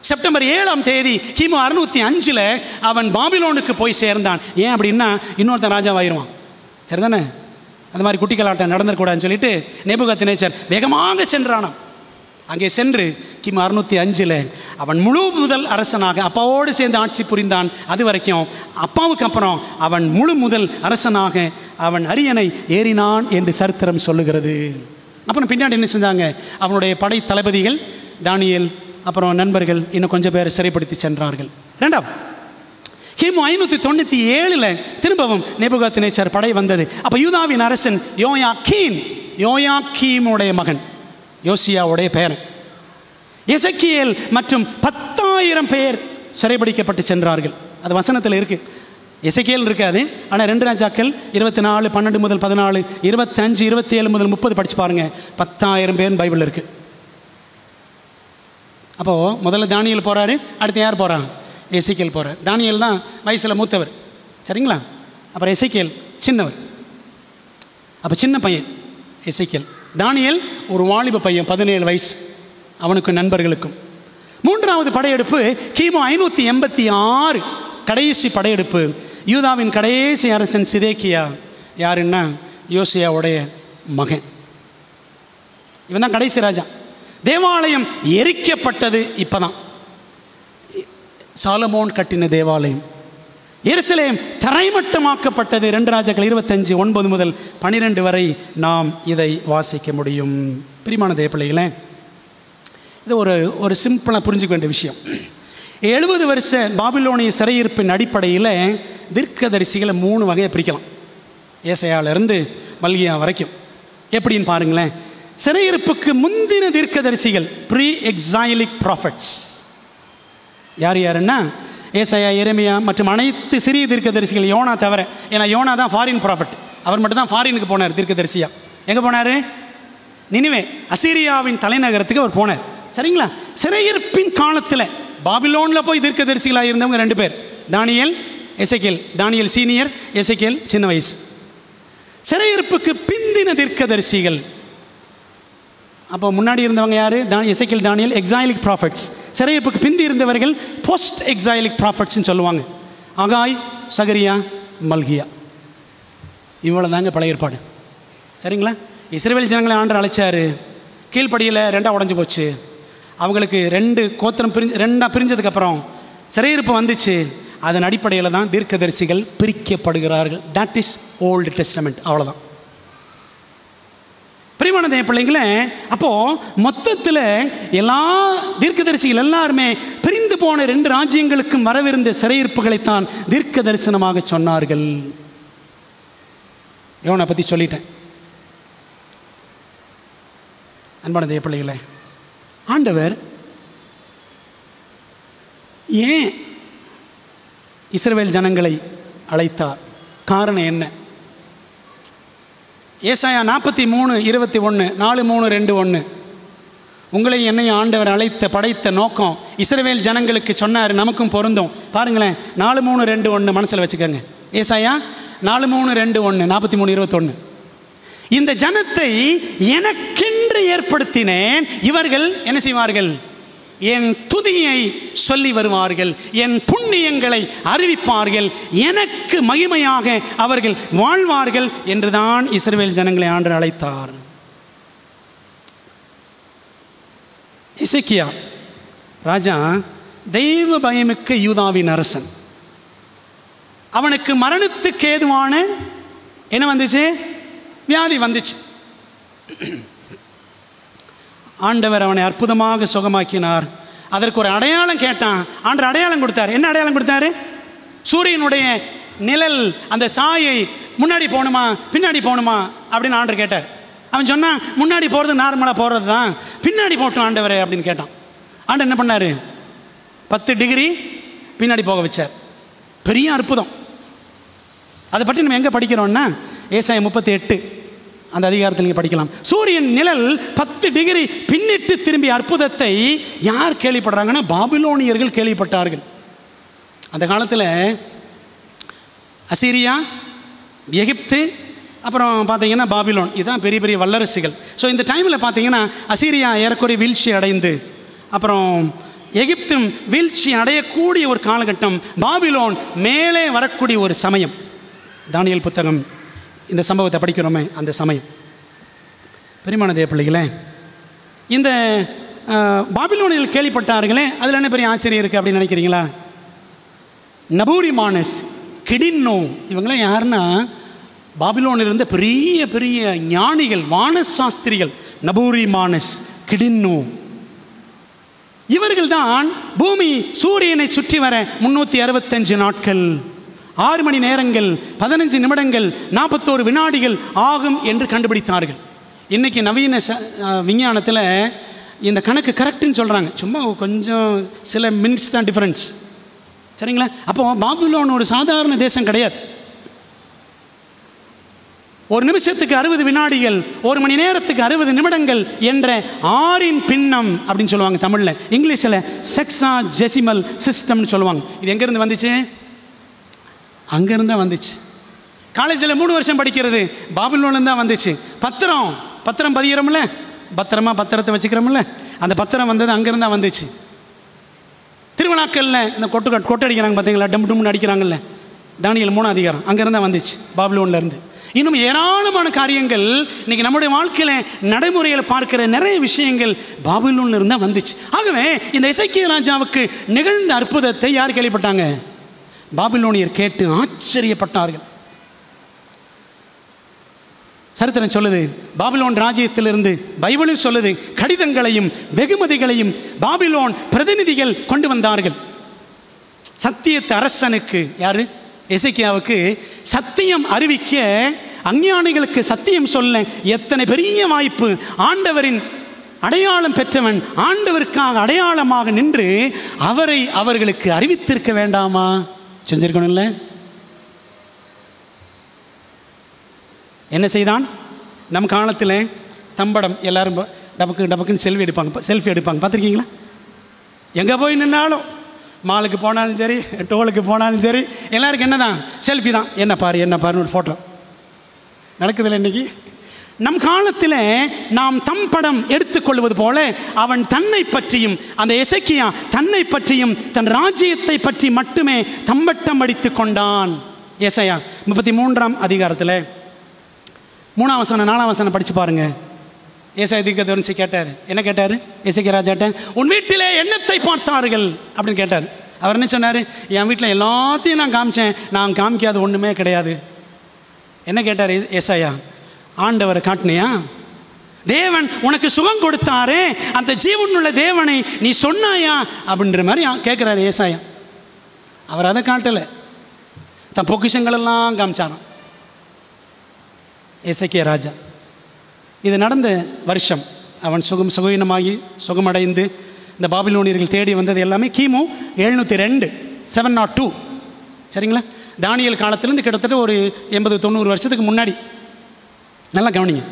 செப்டம்பர் 7ஆம் தேதி கிமு 605 அவன் பாபிலோனுக்கு போய் சேர்ந்தான். ஏன் அப்படின்னா இன்னொருத்தன் ராஜாவாயிருவான். சரிதானே? அந்த மாதிரி குட்டிக்கலாட்டம் நடந்துடக்கூடாதுன்னு சொல்லிட்டு நேபுகாத்நேச்சார் வேகமாக சென்றானாம். அங்கே சென்று கிமு 605 அவன் முழு முதல் அரசனாக அப்பாவோடு சேர்ந்து ஆட்சி புரிந்தான். அது வரைக்கும் அப்பாவுக்கு அப்புறம் அவன் முழு முதல் அரசனாக அவன் அரியணை ஏறினான் என்று சரித்திரம் சொல்லுகிறது. அப்புறம் பின்னாடி என்ன செஞ்சாங்க? அவனுடைய படை தளபதிகள் தானியேல் அப்புறம் நண்பர்கள் இன்னும் கொஞ்சம் பேர் சிறைப்படுத்தி சென்றார்கள். 2ஆம் கிமு 597 திரும்பவும் நேபுகாத்நேச்சார் படை வந்தது. அப்போ யூதாவின் அரசன் யோயாக்கீமுடைய மகன் யோசியாவுடைய பேரன் எசேக்கியேல் மற்றும் 10,000 பேர் சிறைபிடிக்கப்பட்டு சென்றார்கள். அது வசனத்தில் இருக்கு. எசேக்கியேல் இருக்காது, ஆனால் 2 ராஜாக்கள் 24, 12 முதல் 14, 25, 27 முதல் 30 படிச்சு பாருங்க. 10,000 பேர் பைபிள் இருக்கு. அப்போது முதல்ல தானியேல் போகிறாரு, அடுத்து யார் போகிறாங்க? எசேக்கியேல் போகிறார். தானியேல் தான் வயசில் மூத்தவர், சரிங்களா? அப்புறம் எசேக்கியேல் சின்னவர். அப்போ சின்ன பையன் எசேக்கியேல். தானியேல் ஒரு வாலிப பையன், 17 வயசு. அவனுக்கும் நண்பர்களுக்கும். 3ஆவது படையெடுப்பு கிமு 586 கடைசி படையெடுப்பு. யூதாவின் கடைசி அரசன் சிதேக்கியா. யாருன்னா யோசியாவுடைய மகன். இவன் தான் கடைசி ராஜா. தேவாலயம் எரிக்கப்பட்டது இப்போதான். சாலமோன் கட்டின தேவாலயம் எருசலேம் தரைமட்டமாக்கப்பட்டது. 2 ராஜாக்கள் 25:9 முதல் 12 வரை நாம் இதை வாசிக்க முடியும். பிரியமான தேவப்பிள்ளைகளே, இது ஒரு சிம்பிளாக புரிஞ்சுக்க வேண்டிய விஷயம். 70 வருஷ பாபிலோனிய சிறையிருப்பின் அடிப்படையில் தீர்க்கதரிசிகளை 3 வகையை பிரிக்கலாம். ஏசாயாவிலிருந்து மல்கியா வரைக்கும். எப்படின்னு பாருங்களேன். சிறையிருப்புக்கு முந்தின தீர்க்கதரிசிகள், ப்ரீ எக்ஸைலிக் ப்ராஃபட்ஸ். யார் யாருன்னா ஏசாயா, எரேமியா மற்றும் அனைத்து சிறிய தீர்க்கதரிசிகள், யோனா தவிர. ஏன்னா யோனா தான் ஃபாரின் ப்ராஃபட். அவர் மட்டும் தான் ஃபாரினுக்கு போனார் தீர்க்கதரிசியா. எங்கே போனார்? நினிவே, அசீரியாவின் தலைநகரத்துக்கு அவர் போனார். சரிங்களா? சிறையிருப்பின் காலத்தில் பாபிலோனில் போய் தீர்க்கதரிசிகளாக இருந்தவங்க 2 பேர், தானியேல், எசேக்கியேல். தானியேல் சீனியர், எசேக்கியேல் சின்ன வயசு. சிறையிருப்புக்கு பிந்தின தீர்க்கதரிசிகள், அப்போ முன்னாடி இருந்தவங்க யார்? எசேக்கியேல், தானியேல், எக்ஸைலிக் ப்ராஃபட்ஸ். சிறையிருப்புக்கு பிந்தி இருந்தவர்கள் போஸ்ட் எக்ஸைலிக் ப்ராஃபட்ஸ்ன்னு சொல்லுவாங்க. ஆகாய், சகரியா, மல்கியா. இவ்வளோ தாங்க பழைய ஏற்பாடு. சரிங்களா? இஸ்ரவேல் ஜனங்களை ஆண்டவர் அழைச்சார். கீழ்ப்படியில் 2ஆக உடஞ்சி போச்சு. அவங்களுக்கு 2 கோத்திரம் 2ஆக பிரிஞ்சதுக்கப்புறம் சிறையிருப்பு வந்துச்சு. அதன் அடிப்படையில் தான் தீர்க்கதரிசிகள் பிரிக்கப்படுகிறார்கள். That is Old Testament. அவ்வளோதான். பிரியமான பிள்ளைங்களே, அப்போது மொத்தத்தில் எல்லா தீர்க்கதரிசிகள் எல்லாருமே பிரிந்து போன 2 ராஜ்யங்களுக்கும் வரவிருந்த சிறையிருப்புகளைத்தான் தீர்க்க தரிசனமாக சொன்னார்கள். யோனை பற்றி சொல்லிட்டேன். அன்பான பிள்ளைகளே, ஆண்டவர் ஏன் இஸ்ரவேல் ஜனங்களை அழைத்தார்? காரணம் என்ன? ஏசாயா 43:21, 4:3-2:1. உங்களை என்னையும் ஆண்டவர் படைத்த நோக்கம் இஸ்ரவேல் ஜனங்களுக்கு சொன்னார். நமக்கும் பொருந்தும். பாருங்களேன், 4:3-2:1 மனசில் வச்சுக்கோங்க. ஏசாயா 4:3-2:1, 43:21. இந்த ஜனத்தை எனக்கென்று ஏற்படுத்தினேன். இவர்கள் என்ன செய்வார்கள்? என் துதியை சொல்லி வருவார்கள், என் புண்ணியங்களை அறிவிப்பார்கள், எனக்கு மகிமையாக அவர்கள் வாழ்வார்கள் என்றுதான் இஸ்ரவேல் ஜனங்களை ஆண்டவர் அழைத்தார். எசேக்கியா ராஜா தெய்வ பயமிக்க யூதாவின் அரசன். அவனுக்கு மரணத்துக்கு ஏதுவான என்ன வந்துச்சு? வியாதி வந்துச்சு. ஆண்டவர் அவனை அற்புதமாக சுகமாக்கினார். அதற்கு ஒரு அடையாளம் கேட்டான். ஆண்டவர் அடையாளம் கொடுத்தார். என்ன அடையாளம் கொடுத்தாரு? சூரியனுடைய நிழல், அந்த சாயை முன்னாடி போகணுமா பின்னாடி போகணுமா அப்படின்னு ஆண்டவர் கேட்டார். அவன் சொன்னான், முன்னாடி போகிறது நார்மலாக போகிறது தான், பின்னாடி போட்டோம் ஆண்டவரே அப்படின்னு கேட்டான். ஆண்டவர் என்ன பண்ணார்? 10 டிகிரி பின்னாடி போக வச்சார். பெரிய அற்புதம். அதை பற்றி நம்ம எங்கே படிக்கிறோம்னா ஏசாயா 38 அந்த அதிகாரத்தில் நீங்கள் படிக்கலாம். சூரியன் நிழல் 10 டிகிரி பின்னிட்டு திரும்பிய அற்புதத்தை யார் கேள்விப்படுறாங்கன்னா பாபிலோனியர்கள் கேள்விப்பட்டார்கள். அந்த காலத்தில் அசீரியா, எகிப்து, அப்புறம் பார்த்தீங்கன்னா பாபிலோன், இதுதான் பெரிய பெரிய வல்லரசுகள். ஸோ இந்த டைமில் பார்த்தீங்கன்னா அசீரியா ஏறக்குறைய வீழ்ச்சி அடைந்து, அப்புறம் எகிப்தும் வீழ்ச்சி அடையக்கூடிய ஒரு காலகட்டம், பாபிலோன் மேலே வரக்கூடிய ஒரு சமயம். தானியேல் புத்தகம் இந்த சம்பவத்தை படிக்கிறோமே அந்த சமயம். பெரியமான பிள்ளைகளே, இந்த பாபிலோனில் கேள்விப்பட்டார்களே, அதில் என்ன பெரிய ஆச்சரியம் இருக்குது அப்படின்னு நினைக்கிறீங்களா? நபூரிமானஸ், கிடின்னோ, இவங்களாம் யாருன்னா பாபிலோனில் இருந்த பெரிய பெரிய ஞானிகள், வானசாஸ்திரிகள். நபூரிமானஸ், கிடின்னோ, இவர்கள் தான் பூமி சூரியனை சுற்றி வர 365 நாட்கள், 6 மணி நேரங்கள், 15 நிமிடங்கள், 41 வினாடிகள் ஆகும் என்று கண்டுபிடித்தார்கள். இன்றைக்கி நவீன விஞ்ஞானத்தில் இந்த கணக்கு கரெக்டுன்னு சொல்கிறாங்க. சும்மா கொஞ்சம் சில மினிட்ஸ் தான் டிஃப்ரென்ஸ். சரிங்களா? அப்போது பாபிலோன் ஒரு சாதாரண தேசம் கிடையாது. ஒரு நிமிஷத்துக்கு 60 வினாடிகள், 1 மணி நேரத்துக்கு 60 நிமிடங்கள் என்ற 6இன் பின்னம் அப்படின்னு சொல்லுவாங்க தமிழில். இங்கிலீஷில் செக்ஸாஜெசிமல் சிஸ்டம்னு சொல்லுவாங்க. இது எங்கேருந்து வந்துச்சு? அங்கேருந்து தான் வந்துச்சு. காலேஜில் 3 வருஷம் படிக்கிறது பாபிலோன்லேருந்து தான் வந்துச்சு. பத்திரம் பதிகிறோம்ல, பத்திரத்தை வச்சுக்கிறோம்ல, அந்த பத்திரம் வந்தது அங்கேருந்து தான் வந்துச்சு. திருவிழாக்களில் இந்த கொட்டடிக்கிறாங்க பார்த்தீங்களா, டம் டும்னு அடிக்கிறாங்கல்ல, தானியேல் 3ஆம் அதிகாரம் அங்கேருந்து தான் வந்துச்சு, பாபிலோன்லேருந்து. இன்னும் ஏராளமான காரியங்கள் இன்றைக்கி நம்முடைய வாழ்க்கையில் நடைமுறையில் பார்க்கிற நிறைய விஷயங்கள் பாபிலோன்ல இருந்தால் வந்துச்சு. ஆகவே இந்த எசேக்கியா ராஜாவுக்கு நிகழ்ந்த அற்புதத்தை யார் கேள்விப்பட்டாங்க? பாபிலோனியர் கேட்டு ஆச்சரியப்பட்டார்கள். சரித்திரம் சொல்லுது, பாபிலோன் ராஜ்யத்திலிருந்து பைபிளும் சொல்லுது, கடிதங்களையும் வெகுமதிகளையும் பாபிலோன் பிரதிநிதிகள் கொண்டு வந்தார்கள். சத்தியத்து அரசனுக்கு, யாரு? எசேக்கியாவுக்கு சத்தியம் அறிவிக்க, அஞ்ஞானிகளுக்கு சத்தியம் சொல்ல எத்தனை பெரிய வாய்ப்பு! ஆண்டவரின் அடையாளம் பெற்றவன் ஆண்டவருக்காக அடையாளமாக நின்று அவரை அவர்களுக்கு அறிவித்திருக்க வேண்டாமா? செஞ்சிருக்கணும் இல்லை? என்ன செய்தான்? நம் காலத்தில் தம்படம் எல்லாரும் டபக்குன்னு செல்ஃபி எடுப்பாங்க. பார்த்துருக்கீங்களா? எங்கே போய் நின்னாலும், மாலுக்கு போனாலும் சரி, டோலுக்கு போனாலும் சரி, எல்லாருக்கும் என்ன தான்? செல்ஃபி தான். என்ன பாருன்னு ஒரு ஃபோட்டோ நடக்குதில்ல இன்றைக்கி. நம் காலத்தில் நாம் தம்படம் எடுத்துக்கொள்வது போல அவன் தன்னை பற்றியும், அந்த எசேக்கியா தன்னை பற்றியும் தன் ராஜ்யத்தை பற்றி மட்டுமே தம்பட்டம் அடித்து கொண்டான். ஏசாயா 33ஆம் அதிகாரத்தில் 3ஆம் வசனம் 4ஆம் வசனம் படித்து பாருங்க. ஏசாயா தீர்க்கதரிசி கேட்டார். என்ன கேட்டார்? எசேக்கியா ராஜாட்ட, உன் வீட்டிலே எண்ணத்தை பார்த்தார்கள் அப்படின்னு கேட்டார். அவர் என்ன சொன்னார்? என் வீட்டில் எல்லாத்தையும் நான் காமிச்சேன், நான் காமிக்காது ஒன்றுமே கிடையாது. என்ன கேட்டார் ஏசாயா? ஆண்டவரை காட்டினியா? தேவன் உனக்கு சுகம் கொடுத்தாரே, அந்த ஜீவனுள்ள தேவனை நீ சொன்னாயா அப்படின்ற மாதிரி கேட்குறாரு ஏசாயா. அவர் அதை காட்டலை, தன் பொக்கிஷங்களெல்லாம் காமிச்சாராம் எசேக்கியா ராஜா. இது நடந்த வருஷம் அவன் சுகீனமாகி சுகமடைந்து இந்த பாபிலோனியர்கள் தேடி வந்தது எல்லாமே கிமு 702 702. சரிங்களா? தானியேல் காலத்திலேருந்து கிட்டத்தட்ட ஒரு 80-90 வருஷத்துக்கு முன்னாடி. நல்லா கவனிங்க.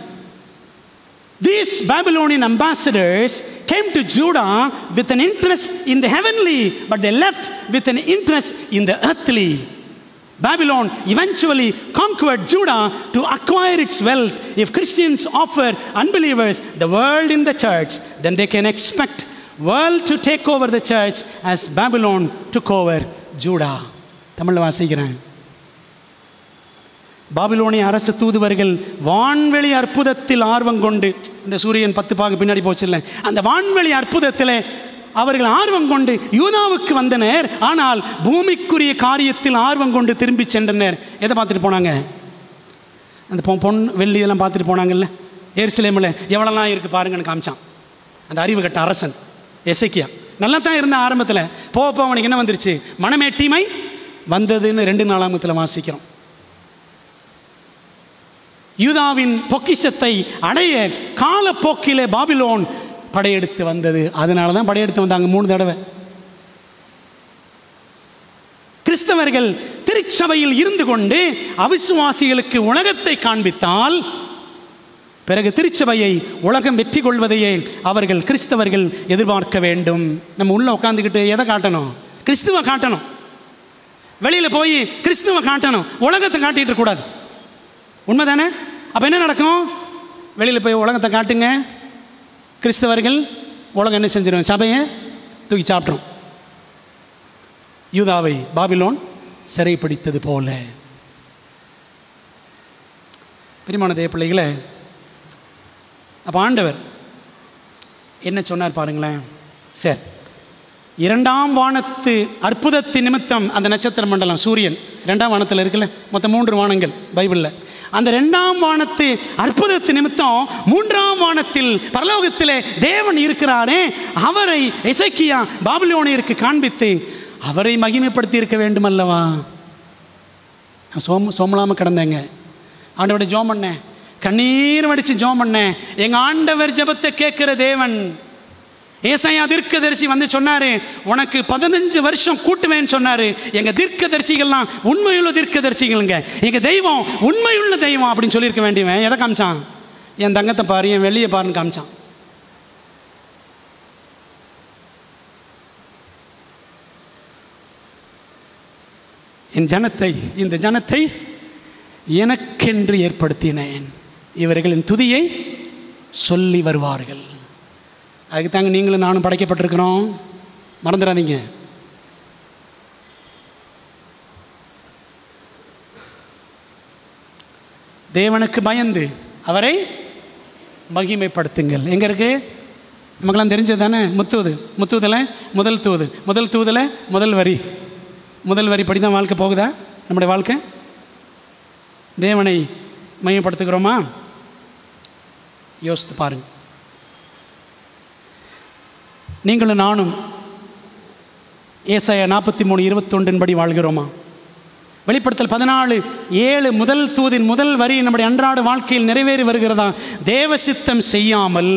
These Babylonian ambassadors came to Judah with an interest in the heavenly, but they left with an interest in the earthly. Babylon eventually conquered Judah to acquire its wealth. If Christians offer unbelievers the world in the church, then they can expect world to take over the church as Babylon took over Judah. தமிழில் வாசிக்கிறேன். பாபிலோனிய அரசு தூதுவர்கள் வான்வெளி அற்புதத்தில் ஆர்வம் கொண்டு, இந்த சூரியன் 10 பாகு பின்னாடி போச்சுல்ல, அந்த வான்வெளி அற்புதத்தில் அவர்கள் ஆர்வம் கொண்டு யூதாவுக்கு வந்தனர். ஆனால் பூமிக்குரிய காரியத்தில் ஆர்வம் கொண்டு திரும்பி சென்றனர். எதை பார்த்துட்டு போனாங்க? அந்த பொன் வெள்ளி இதெல்லாம் பார்த்துட்டு போனாங்கல்ல. எருசலேமில் எவ்வளோலாம் இருக்குது பாருங்கன்னு காமிச்சான் அந்த அறிவு கட்ட அரசன் எசேக்கியா. நல்லா தான் இருந்த ஆரம்பத்தில், போக அவனுக்கு என்ன வந்துருச்சு? மனமேட்டிமை வந்ததுன்னு 2 நாளாகமத்தில் வாசிக்கிறோம். யூதாவின் பொக்கிஷத்தை அடைய காலப்போக்கிலே பாபிலோன் படையெடுத்து வந்தது. அதனால தான் படையெடுத்து வந்தாங்க 3 தடவை. கிறிஸ்தவர்கள் திருச்சபையில் இருந்து கொண்டு அவிசுவாசிகளுக்கு உலகத்தை காண்பித்தால், பிறகு திருச்சபையை உலகம் வெற்றி கொள்வதையே அவர்கள் கிறிஸ்தவர்கள் எதிர்பார்க்க வேண்டும். நம்ம உள்ள உட்காந்துக்கிட்டு எதை காட்டணும்? கிறிஸ்துவ காட்டணும். வெளியில் போய் கிறிஸ்துவ காட்டணும், உலகத்தை காட்டிட்டு இருக்கக்கூடாது. உண்மை தானே? அப்போ என்ன நடக்கும்? வெளியில் போய் உலகத்தை காட்டுங்க, கிறிஸ்தவர்கள் உலகம் என்ன செஞ்சிடும்? சபையை தூக்கி சாப்பிட்றோம். யூதாவை பாபிலோன் சிறைப்பிடித்தது போல. பிரியமான தேவ பிள்ளைகளே, அப்போ ஆண்டவர் என்ன சொன்னார் பாருங்களேன். சரி, 2ஆம் வானத்து அற்புதத்தின் நிமித்தம் அந்த நட்சத்திர மண்டலம் சூரியன் 2ஆம் வானத்தில் இருக்குல்ல, மொத்தம் 3 வானங்கள் பைபிளில். அந்த 2ஆம் வானத்து அற்புதத்து நிமித்தம் 3ஆம் வானத்தில் பரலோகத்திலே தேவன் இருக்கிறாரே, அவரை எசேக்கியா பாபிலோனியருக்கு காண்பித்து அவரை மகிமைப்படுத்தி இருக்க வேண்டும் அல்லவா? சோமலாமல் கிடந்தேங்க. ஆண்டவருடைய ஜோம் பண்ணேன், கண்ணீர் வடித்து ஜோம் பண்ணேன். எங்கள் ஆண்டவர் ஜெபத்தை கேட்குற தேவன். ஏசாயா தீர்க்கதரிசி வந்து சொன்னார், உனக்கு 15 வருஷம் கூட்டுவேன்னு சொன்னார். எங்கள் தீர்க்கதரிசிகள்லாம் உண்மையுள்ள தீர்க்கதரிசிகளுங்க, எங்கள் தெய்வம் உண்மையுள்ள தெய்வம் அப்படின்னு சொல்லியிருக்க வேண்டியவன் எதை காமிச்சான்? என் தங்கத்தை பாரு, என் வெள்ளியை பாருன்னு காமிச்சான். இந்த ஜனத்தை எனக்கென்று ஏற்படுத்தினேன், இவர்களின் துதியை சொல்லி வருவார்கள். அதுக்கு தாங்க நீங்களும் நானும் படைக்கப்பட்டிருக்கிறோம், மறந்துடாதீங்க. தேவனுக்கு பயந்து அவரை மகிமைப்படுத்துங்கள். எங்கே இருக்கு? நமக்கெல்லாம் தெரிஞ்சது தானே. முத்துவதில் முதல் தூதில் முதல் வரி முதல் வரி படி தான் வாழ்க்கை போகுதா? நம்முடைய வாழ்க்கை தேவனை மையப்படுத்துகிறோமா? யோசித்து பாருங்கள். நீங்களும் நானும் ஏசாயா 43:21 படி வாழ்கிறோமா? வெளிப்படுத்தல் 14:7 முதல் தூதின் முதல் வரி நம்முடைய அன்றாட வாழ்க்கையில் நிறைவேறி வருகிறதா? தேவ சித்தம் செய்யாமல்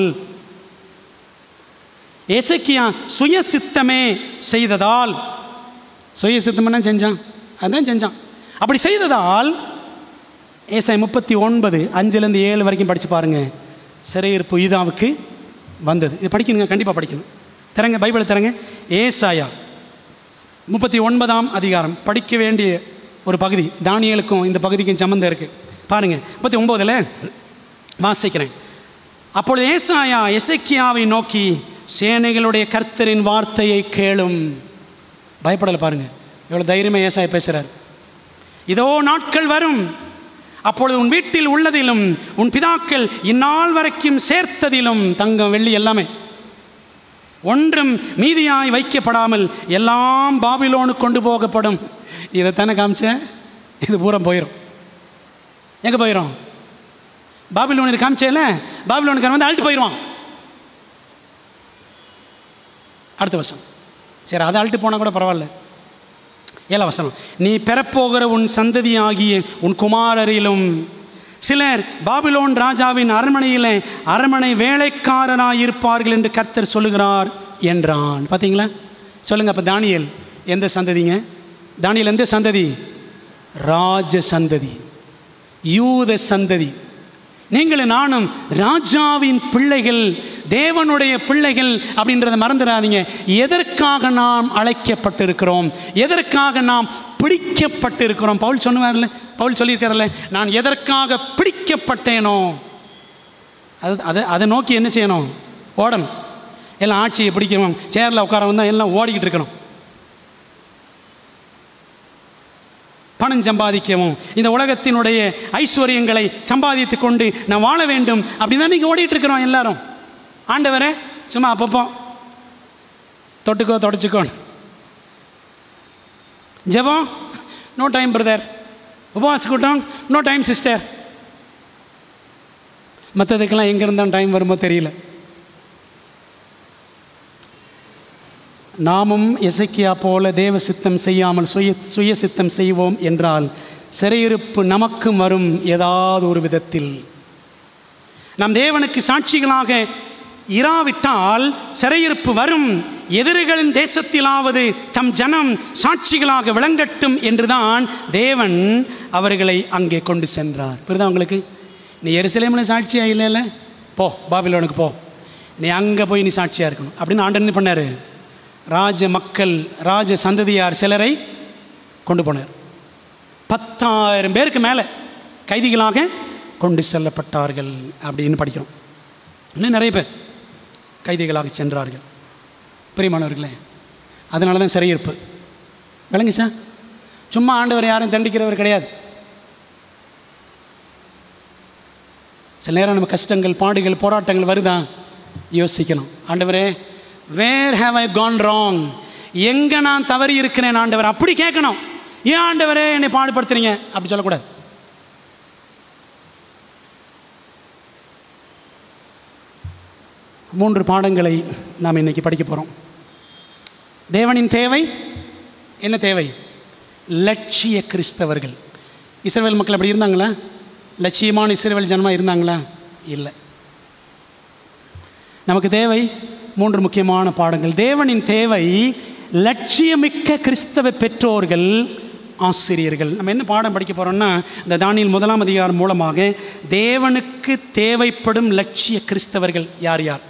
எசேக்கியா சுயசித்தமே செய்ததால், சுயசித்தம் செஞ்சான், அதான் செஞ்சான். அப்படி செய்ததால் ஏசாயா 39:5-7 வரைக்கும் படித்து பாருங்கள். சிறையிருப்பு யூதாவுக்கு வந்தது. இது படிக்கணுங்க, கண்டிப்பாக படிக்கணும். திறங்க, பைபிளை திறங்க. ஏசாயா 39ஆம் அதிகாரம் படிக்க வேண்டிய ஒரு பகுதி. தானியேலுக்கும் இந்த பகுதிக்கும் சம்பந்தம் இருக்குது. பாருங்கள், 39 வாசிக்கிறேன். அப்பொழுது ஏசாயா எசேக்கியாவை நோக்கி, சேனைகளுடைய கர்த்தரின் வார்த்தையை கேளும். பயப்படலை பாருங்கள், எவ்வளோ தைரியமாக ஏசாயா பேசுகிறார். இதோ நாட்கள் வரும், அப்பொழுது உன் வீட்டில் உள்ளதிலும் உன் பிதாக்கள் இந்நாள் வரைக்கும் சேர்த்ததிலும், தங்கம் வெள்ளி எல்லாமே, ஒன்றும் மீதியாய் வைக்கப்படாமல் எல்லாம் பாபிலோனுக்கு கொண்டு போகப்படும். இதைத்தானே காமிச்ச? இது பூரா போயிடும். எங்கே போயிடும்? பாபிலோனுக்கு காமிச்சேல, பாபிலோனுக்கு வந்து அழுட்டு போயிடுவான். அடுத்த வசனம். சரி, அதை அழுட்டு போனால் கூட பரவாயில்ல. 7ஆம் வசனம். நீ பெறப்போகிற உன் சந்ததியாகிய உன் குமாரரிலும் சிலர் பாபிலோன் ராஜாவின் அரண்மனையில் அரண்மனை வேலைக்காரராயிருப்பார்கள் என்று கர்த்தர் சொல்லுகிறார் என்றான். பார்த்தீங்களா? சொல்லுங்கள். அப்போ தானியேல் எந்த சந்ததிங்க? தானியேல் எந்த சந்ததி? ராஜ சந்ததி, யூத சந்ததி. நீங்களும் நானும் ராஜாவின் பிள்ளைகள், தேவனுடைய பிள்ளைகள் அப்படின்றத மறந்துடாதீங்க. எதற்காக நாம் அழைக்கப்பட்டிருக்கிறோம், எதற்காக நாம் பிடிக்கப்பட்டிருக்கிறோம்? பவுல் சொன்னார்ல, பவுல் சொல்லியிருக்கார்ல, நான் எதற்காக பிடிக்கப்பட்டேனோ அதை நோக்கி என்ன செய்யணும்? ஓடணும். எல்லாம் ஆட்சியை பிடிக்கணும், சேரில் உட்கார வந்தால் எல்லாம் ஓடிக்கிட்டு இருக்கணும். பணம் சம்பாதிக்கவும், இந்த உலகத்தினுடைய ஐஸ்வர்யங்களை சம்பாதித்து கொண்டு நான் வாழ வேண்டும் அப்படின்னு தான் நீங்கள் ஓடிட்டு இருக்கிறோம் எல்லாரும். ஆண்டவரே சும்மா அப்பப்போ தொட்டுக்கோ தொடச்சிக்கோ. ஜெபம் நோ டைம் பிரதர், உபவாச கூட்டம் நோ டைம் சிஸ்டர். மற்றதுக்கெல்லாம் எங்கே இருந்தால் டைம் வருமோ தெரியல. நாமும் எசேக்கியா போல தேவ சித்தம் செய்யாமல் சுய சித்தம் செய்வோம் என்றால் சிறையிருப்பு நமக்கும் வரும். ஏதாவது ஒரு விதத்தில் நம் தேவனுக்கு சாட்சிகளாக இராவிட்டால் சிறையிருப்பு வரும். எதிரிகளின் தேசத்திலாவது தம் ஜனம் சாட்சிகளாக விளங்கட்டும் என்றுதான் தேவன் அவர்களை அங்கே கொண்டு சென்றார். புரியுதா உங்களுக்கு? நீ எருசலேமில் சாட்சியாக இல்லைல்ல, போ பாபிலோனுக்கு போ, நீ அங்கே போய் நீ சாட்சியாக இருக்கணும் அப்படின்னு ஆண்டவன் என்ன பண்ணார்? ராஜ மக்கள், ராஜ சந்ததியார் சிலரை கொண்டு போனார். 10,000 பேருக்கு மேலே கைதிகளாக கொண்டு செல்லப்பட்டார்கள் அப்படின்னு படிக்கிறோம். இன்னும் நிறைய பேர் கைதிகளாக சென்றார்கள். பிரியமானவர்களே, அதனால தான் சிறையிருப்பு. விளங்குச்சா? சும்மா ஆண்டவர் யாரும் தண்டிக்கிறவர் கிடையாது. சில நேரம் நம்ம கஷ்டங்கள், பாடுகள், போராட்டங்கள் வருதா யோசிக்கணும். ஆண்டவரே, where have I gone wrong, எங்கே நான் தவறி இருக்கிறேன் ஆண்டவர் அப்படி கேட்கணும். ஏன் ஆண்டவரே என்னை பாடுபடுத்துறீங்க அப்படி சொல்லக்கூடாது. மூன்று பாடங்களை நாம் இன்னைக்கு படிக்க போகிறோம். தேவனின் தேவை என்ன? தேவை லட்சிய கிறிஸ்தவர்கள். இஸ்ரவேல் மக்கள் அப்படி இருந்தாங்களா? லட்சியமான இஸ்ரவேல் ஜனமாக இருந்தாங்களா? இல்லை. நமக்கு தேவை மூன்று முக்கியமான பாடங்கள். தேவனின் தேவை லட்சியமிக்க கிறிஸ்தவ பெற்றோர்கள், ஆசிரியர்கள். நம்ம என்ன பாடம் படிக்க போகிறோம்னா, இந்த தானியேல் 1ஆம் அதிகாரம் மூலமாக தேவனுக்கு தேவைப்படும் லட்சிய கிறிஸ்தவர்கள் யார் யார்,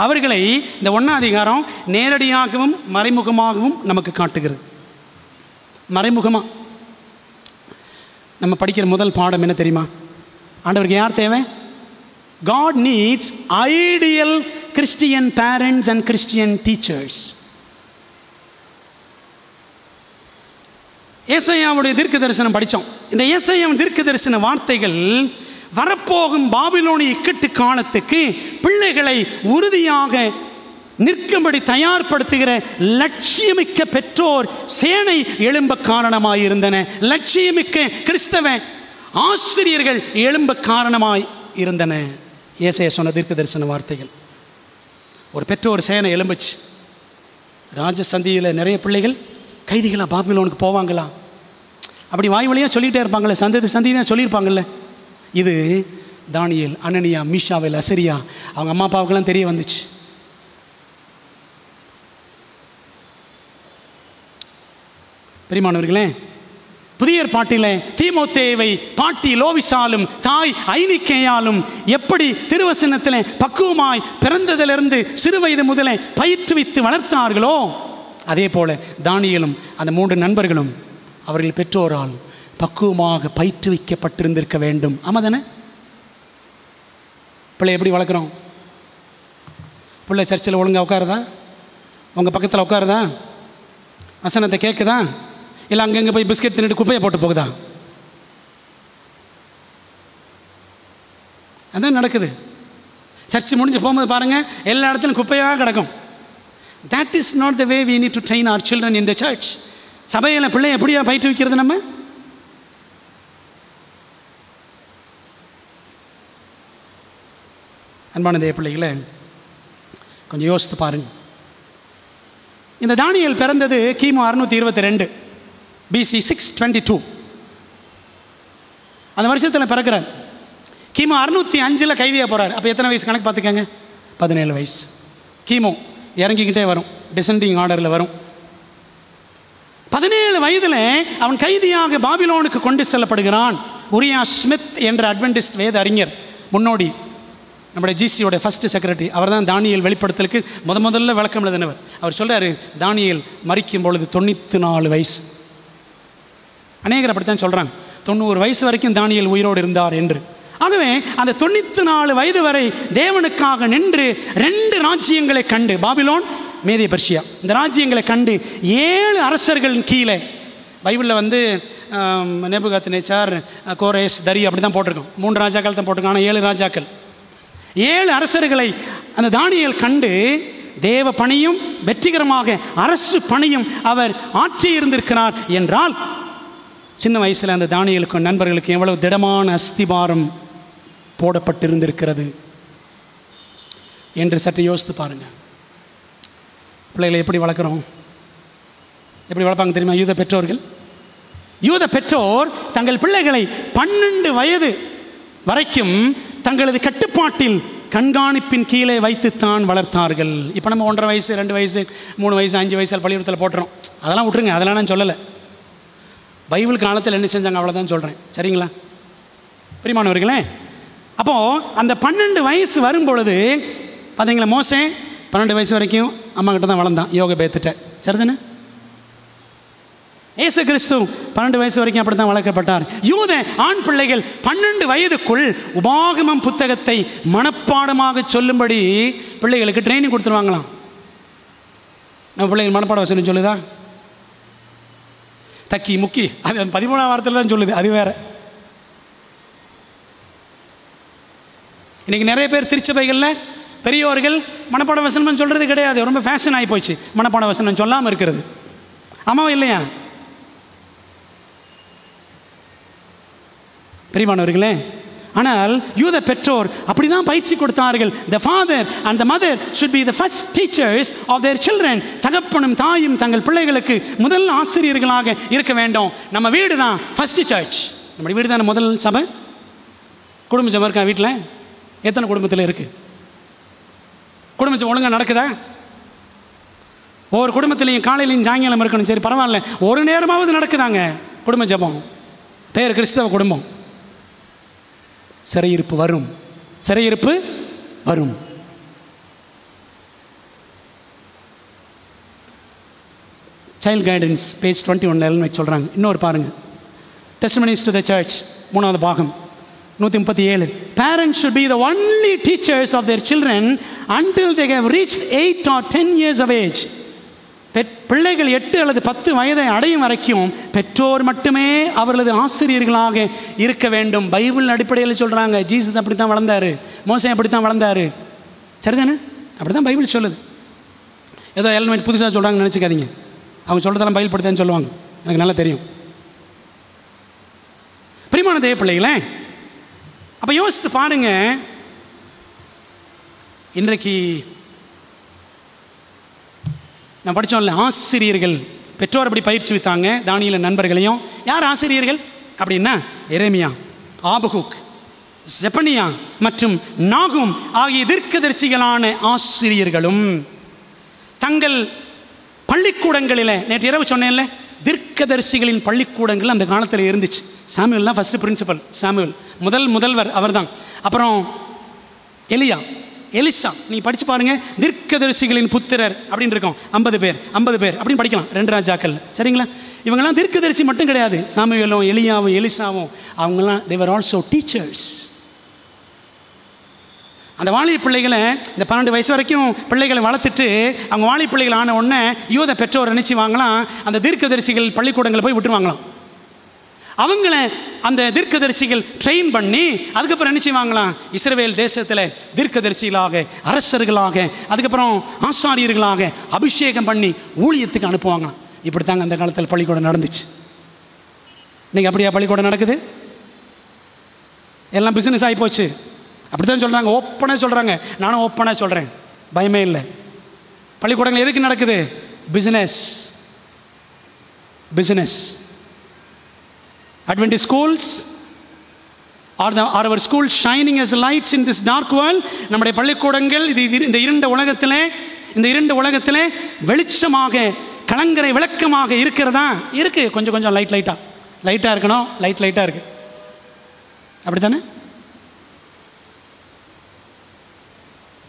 அவர்களை இந்த 1ஆம் அதிகாரம் நேரடியாகவும் மறைமுகமாகவும் நமக்கு காட்டுகிறது. மறைமுகமாக நம்ம படிக்கிற முதல் பாடம் என்ன தெரியுமா? ஆண்டவருக்கு யார் தேவை? God needs ideal Christian parents and Christian teachers. ஏசாயாவுடைய தீர்க்க தரிசனம் படித்தோம். இந்த ஏசாயாவின் தீர்க்க தரிசன வார்த்தைகள் வரப்போகும் பாபிலோனிய இக்கட்டு காலத்துக்கு பிள்ளைகளை உறுதியாக நிற்கும்படி தயார்படுத்துகிற லட்சியமிக்க பெற்றோர் சேனை எழும்ப காரணமாயிருந்தன. லட்சியமிக்க கிறிஸ்தவ ஆசிரியர்கள் எழும்ப காரணமாய் இருந்தன. ஏசாயா சொன்ன தீர்க்க தரிசன வார்த்தைகள். ஒரு பெற்றோர் சேனை எழும்புச்சு. ராஜசந்தியில் நிறைய பிள்ளைகள் கைதிகளாக பாபிலோனுக்கு போவாங்களா, அப்படி வாய் வழியாக சொல்லிகிட்டே இருப்பாங்களே, சந்தி தான் சொல்லியிருப்பாங்கள்ல. இது தானியேல், அனனியா, மீஷாவேல், அசரியா அவங்க அம்மா அப்பாவுக்கெல்லாம் தெரிய வந்துச்சு. பிரியமானவர்களே, புதிய ஏற்பாட்டிலே தீமோத்தேவை பாட்டி லோவிசாலும் தாய் ஐனிக்கேயாலும் எப்படி திருவசனத்திலே பக்குவமாய் பிறந்ததிலிருந்து சிறு வயது முதலே பயிற்றுவித்து வளர்த்தார்களோ, அதே போல தானியேலும் அந்த 3 நண்பர்களும் அவர்கள் பெற்றோரால் பக்குவமாக பயிற்றுவிக்கப்பட்டிருந்திருக்க வேண்டும். ஆமாம் தானே? பிள்ளை எப்படி வளர்க்குறோம்? பிள்ளை சர்ச்சில் ஒழுங்காக உட்காருதா? உங்கள் பக்கத்தில் உட்காருதா? வசனத்தை கேட்குதா? இல்லை அங்கங்கே போய் பிஸ்கெட் தின்னுட்டு குப்பையை போட்டு போகுதா? அதான் நடக்குது. சர்ச்சு முடிஞ்சு போகும்போது பாருங்கள், எல்லா இடத்துலையும் குப்பையாக கிடக்கும். That is not the way we need to train our children in the church. சபையில் பிள்ளை எப்படியா பயிற்றுவிக்கிறது? நம்ம அன்பான தேவ பிள்ளைகளை கொஞ்சம் யோசித்து பாருங்க. இந்த தானியேல் பிறந்தது கிமு 622 BC 622. அந்த வருஷத்தில் பிறக்கிறார். கிமு 605 கைதியாக போகிறார். அப்போ எத்தனை வயசு கணக்கு பார்த்துக்கங்க? 17 வயசு. கிமு இறங்கிக்கிட்டே வரும், டிசெண்டிங் ஆர்டரில் வரும். 17 வயதில் அவன் கைதியாக பாபிலோனுக்கு கொண்டு செல்லப்படுகிறான். உரியா ஸ்மித் என்ற அட்வென்டிஸ்ட் வேத அறிஞர், முன்னோடி, நம்முடைய GCயோட ஃபஸ்ட்டு செக்ரட்டரி, அவர் தான் தானியேல் வெளிப்படுத்தலுக்கு முதல்ல விளக்கம் எழுதினவர். அவர் சொல்கிறார், தானியேல் மரிக்கும் பொழுது 94 வயசு. அநேகர் அப்படித்தான் சொல்கிறாங்க, 90 வயசு வரைக்கும் தானியேல் உயிரோடு இருந்தார் என்று. ஆகவே அந்த 94 வயது வரை தேவனுக்காக நின்று 2 ராஜ்யங்களை கண்டு, பாபிலோன், மேதிய பெர்ஷியா, இந்த ராஜ்யங்களை கண்டு 7 அரசர்களின் கீழே, பைபிளில் வந்து நேபுகாத்நேச்சார், கோரேஸ், தரி அப்படி தான் போட்டிருக்கோம். 3 ராஜாக்கள் தான் போட்டிருக்கோம். ஆனால் 7 ராஜாக்கள், 7 அரசர்களை அந்த தானியேல் கண்டு தேவ பணியும் வெற்றிகரமாக அரசு பணியும் அவர் ஆற்றி இருந்திருக்கிறார் என்றால், சின்ன வயசில் அந்த தானியேலுக்கும் நண்பர்களுக்கு எவ்வளவு திடமான அஸ்திபாரம் போடப்பட்டிருந்திருக்கிறது என்று சற்று யோசித்து பாருங்கள். பிள்ளைகளை எப்படி வளர்க்குறோம்? எப்படி வளர்ப்பாங்க தெரியுமா? யூத பெற்றோர் தங்கள் பிள்ளைகளை 12 வயது வரைக்கும் தங்களது கட்டுப்பாட்டில் கண்காணிப்பின் கீழே வைத்துத்தான் வளர்த்தார்கள். இப்போ நம்ம 1.5 வயசு, 2 வயசு, 3 வயசு, 5 வயசில் பள்ளிக்கூடத்தில் போட்டுறோம். அதெல்லாம் விட்டுருங்க, அதெல்லாம் நான் சொல்லலை. பைபிள் காலத்தில் என்ன செஞ்சாங்க அவ்வளோதான் சொல்கிறேன், சரிங்களா பிரியமானவர்களே? அப்போது அந்த 12 வயசு வரும்பொழுது பார்த்தீங்களா, மோசே 12 வயசு வரைக்கும் அம்மா கிட்ட தான் வளர்ந்தான், யோக பேத்துட்ட, சரிதானே? இயேசு கிறிஸ்து 12 வயசு வரைக்கும் அப்படி தான் வளர்க்கப்பட்டார். யூத ஆண் பிள்ளைகள் 12 வயதுக்குள் உபாகமம் புத்தகத்தை மனப்பாடமாக சொல்லும்படி பிள்ளைகளுக்கு ட்ரைனிங் கொடுத்துருவாங்களாம். நம்ம பிள்ளைகள் மனப்பாட வசனம் சொல்லுதா? தக்கி முக்கி, அது 13ஆம் வாரத்தில் தான் சொல்லுது, அது வேற. இன்னைக்கு நிறைய பேர் திருச்சபைகளில் பெரியோர்கள் மனப்பாட வசனம் சொல்கிறது கிடையாது. ரொம்ப ஃபேஷன் ஆகி போச்சு மனப்பாட வசனம் சொல்லாமல் இருக்கிறது. ஆமாவா இல்லையா பிரியமானவர்களே? ஆனால் யூத பெற்றோர் அப்படி தான் பயிற்சி கொடுத்தார்கள். The father and the mother should be the first teachers of their children. தகப்பனும் தாயும் தங்கள் பிள்ளைகளுக்கு முதல் ஆசிரியர்களாக இருக்க வேண்டும். நம்ம வீடு தான் ஃபர்ஸ்ட் சர்ச். நம்முடைய வீடு தான் முதல் சபை. குடும்ப சபை இருக்கா வீட்டில்? எத்தனை குடும்பத்தில் இருக்குது? குடும்ப சபை ஒழுங்காக நடக்குதா? ஒவ்வொரு குடும்பத்திலையும் காலையிலையும் சாயங்காலம் இருக்கணும், சரி பரவாயில்ல, ஒரு நேரமாவது நடக்குதாங்க குடும்ப ஜபம். பேர் கிறிஸ்தவ குடும்பம். சிறையிருப்பு வரும், சிறையிருப்பு வரும். சைல்ட் கைடன்ஸ் பேஜ் 21 சொல்கிறாங்க. இன்னொரு பாருங்கள், டெஸ்டிமனிஸ் டு த சர்ச் 3வது பாகம் 137. Parents should be the only teachers of their children until they have reached 8 or 10 years of age. பிள்ளைகள் 8 அல்லது 10 வயதை அடையும் வரைக்கும் பெற்றோர் மட்டுமே அவர்களது ஆசிரியர்களாக இருக்க வேண்டும். பைபிள் அடிப்படையில் சொல்கிறாங்க. ஜீசஸ் அப்படி தான் வளர்ந்தார், மோசே அப்படி தான் வளர்ந்தார், சரிதானே? அப்படி தான் பைபிள் சொல்லுது. ஏதோ எல்மெண்ட் புதுசாக சொல்கிறாங்கன்னு நினச்சிக்காதீங்க. அவங்க சொல்கிறதெல்லாம் பயில்படுத்தேன்னு சொல்லுவாங்க, எனக்கு நல்லா தெரியும். பிரியமான தேவ பிள்ளைகளே, அப்போ யோசித்து பாருங்க, இன்றைக்கு நான் படித்தோம்ல, ஆசிரியர்கள் பெற்றோர் அப்படி பயிற்சி வைத்தாங்க தானியேல் நண்பர்களையும். யார் ஆசிரியர்கள் அப்படின்னா, எரேமியா, ஆபகுக், செப்பனியா மற்றும் நாகும் ஆகிய தீர்க்கதரிசிகளான ஆசிரியர்களும் தங்கள் பள்ளிக்கூடங்களில், நேற்று இரவு சொன்னேன்ல, தீர்க்கதரிசிகளின் பள்ளிக்கூடங்கள் அந்த காலத்தில் இருந்துச்சு. சாமுவேல் தான் ஃபஸ்ட்டு பிரின்சிபல். சாமுவேல் முதல்வர் அவர் தான். அப்புறம் எலியா, எலிசா, நீங்கள் படித்து பாருங்கள், தீர்க்கதரிசிகளின் புத்திரர் அப்படின்னு இருக்கும். 50 பேர் அப்படின்னு படிக்கலாம் 2 ராஜாக்கள். சரிங்களா? இவங்கெல்லாம் தீர்க்கதரிசி மட்டும் கிடையாது. சாமுவேலும் எலியாவும் எலிசாவும் அவங்கெல்லாம் they were also teachers. அந்த வாலிப பிள்ளைகளை இந்த 12 வயசு வரைக்கும் பிள்ளைகளை வளர்த்துட்டு அவங்க வாலிப பிள்ளைகள் ஆன உடனே யூத பெற்றோர் நினைச்சுவாங்களாம், அந்த தீர்க்கதரிசிகள் பள்ளிக்கூடங்களை போய் விட்டுருவாங்களாம். அவங்கள அந்த தீர்க்கதரிசிகள் ட்ரெயின் பண்ணி அதுக்கப்புறம் என்ன செய்வாங்களாம், இஸ்ரவேல் தேசத்தில் தீர்க்கதரிசிகளாக, அரசர்களாக, அதுக்கப்புறம் ஆசாரியர்களாக அபிஷேகம் பண்ணி ஊழியத்துக்கு அனுப்புவாங்களாம். இப்படி தாங்க அந்த காலத்தில் பள்ளிக்கூடம் நடந்துச்சு. இன்றைக்கி அப்படியா பள்ளிக்கூடம் நடக்குது? எல்லாம் பிஸ்னஸ் ஆகி போச்சு. அப்படி தான் சொல்கிறாங்க, ஓப்பனாக சொல்கிறாங்க. நானும் ஓப்பனாக சொல்கிறேன், பயமே இல்லை. பள்ளிக்கூடங்கள் எதுக்கு நடக்குது? Business. Adventist schools are our schools shining as lights in this dark world. நம்முடைய பள்ளிக்கூடங்கள் இந்த இருண்ட உலகத்திலே வெளிச்சமாக, கலங்கரை விளக்கமாக இருக்கிறதா? இருக்குது. கொஞ்சம் லைட்டாக இருக்கணும். லைட்டாக இருக்குது. அப்படி தானே?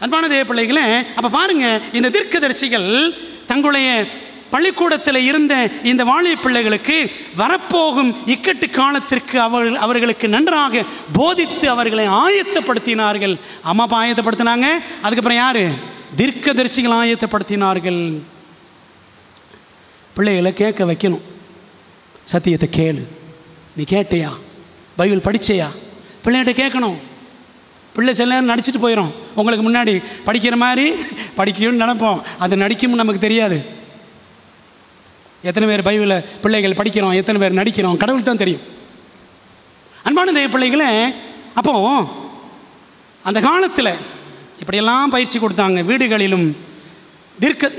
அன்பான தேவ பிள்ளைகளே, அப்போ பாருங்கள், இந்த தீர்க்கதரிசிகள் தங்களுடைய பள்ளிக்கூடத்தில் இருந்த இந்த வாலிப பிள்ளைகளுக்கு வரப்போகும் இக்கட்டு காலத்திற்கு அவர்களுக்கு நன்றாக போதித்து அவர்களை ஆயத்தப்படுத்தினார்கள். அம்மா அப்பா ஆயத்தப்படுத்தினாங்க. அதுக்கப்புறம் யார்? தீர்க்கதரிசிகள் ஆயத்தப்படுத்தினார்கள். பிள்ளைகளை கேட்க வைக்கணும். சத்தியத்தை கேளு, நீ கேட்டியா, பைபிள் படிச்சையா, பிள்ளைகிட்ட கேட்கணும். பிள்ளை சில நேரம் நடிச்சுட்டு போயிடும். உங்களுக்கு முன்னாடி படிக்கிற மாதிரி படிக்கணும்னு நினைப்போம், அது நடிக்கும்னு நமக்கு தெரியாது. எத்தனை பேர் பைபிளை பிள்ளைகள் படிக்கிறோம், எத்தனை பேர் நடிக்கிறோம், கடவுளுக்கு தான் தெரியும். அன்பான தேவ பிள்ளைகளே, அப்போது அந்த காலத்தில் இப்படியெல்லாம் பயிற்சி கொடுத்தாங்க.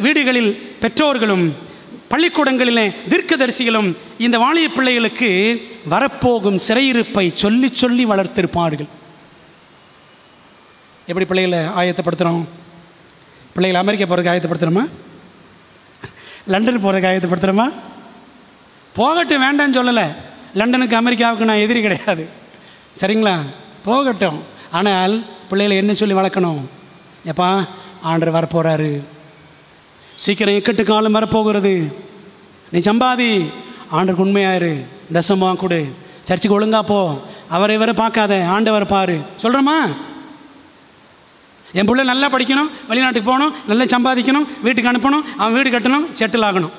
வீடுகளில் பெற்றோர்களும் பள்ளிக்கூடங்களிலே தீர்க்கதரிசிகளும் இந்த வாலிய பிள்ளைகளுக்கு வரப்போகும் சிறையிருப்பை சொல்லி சொல்லி வளர்த்திருப்பார்கள். எப்படி பிள்ளைகளை ஆயத்தப்படுத்துகிறோம்? பிள்ளைகளை அமெரிக்கா போகிறதுக்கு ஆயத்தப்படுத்துகிறோமா? லண்டன் போகிறதுக்கு ஆயத்தப்படுத்துகிறோமா? போகட்டும், வேண்டான்னு சொல்லலை. லண்டனுக்கு அமெரிக்காவுக்கு நான் எதிரி கிடையாது, சரிங்களா? போகட்டும். ஆனால் பிள்ளைகளை என்ன சொல்லி வளர்க்கணும்? எப்பா, ஆண்டவர் வரப்போகிறாரு, சீக்கிரம் இக்கட்டு காலம் வரப்போகிறது, நீ சம்பாதி, ஆண்டருக்கு உண்மையாயிரு, தசமாக கொடு, சர்ச்சுக்கு ஒழுங்கா போ, அவரை வர பார்க்காத, ஆண்டவர் பாரு சொல்கிறோமா? என் பிள்ளை நல்லா படிக்கணும், வெளிநாட்டுக்கு போகணும், நல்லா சம்பாதிக்கணும், வீட்டுக்கு அனுப்பணும், அவன் வீடு கட்டணும், செட்டில் ஆகணும்.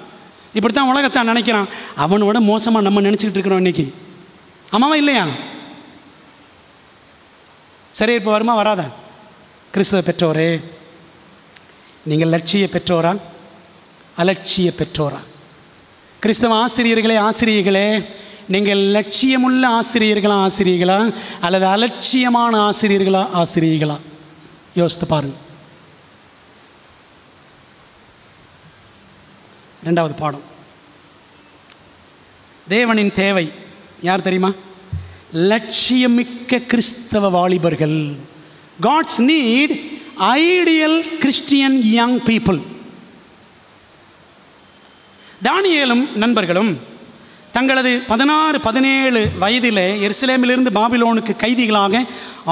இப்படி தான் உலகத்தான் நினைக்கிறான். அவனோட மோசமாக நம்ம நினச்சிக்கிட்டு இருக்கிறோம் இன்றைக்கி. ஆமாவா இல்லையா? சரி, இப்போ வருமா வராதா? கிறிஸ்தவ பெற்றோரே, நீங்கள் லட்சிய பெற்றோரா அலட்சிய பெற்றோரா? கிறிஸ்தவ ஆசிரியர்களே, நீங்கள் லட்சியமுள்ள ஆசிரியர்களா அல்லது அலட்சியமான ஆசிரியர்களா? யோசித்து பாருங்கள். 2வது பாடம், தேவனின் தேவை யார் தெரியுமா? லட்சியமிக்க கிறிஸ்தவ வாலிபர்கள். God's need ideal Christian young people. தானியேலும் நண்பர்களும் தங்களது 16-17 வயதிலே எருசலேமிலிருந்து பாபிலோனுக்கு கைதிகளாக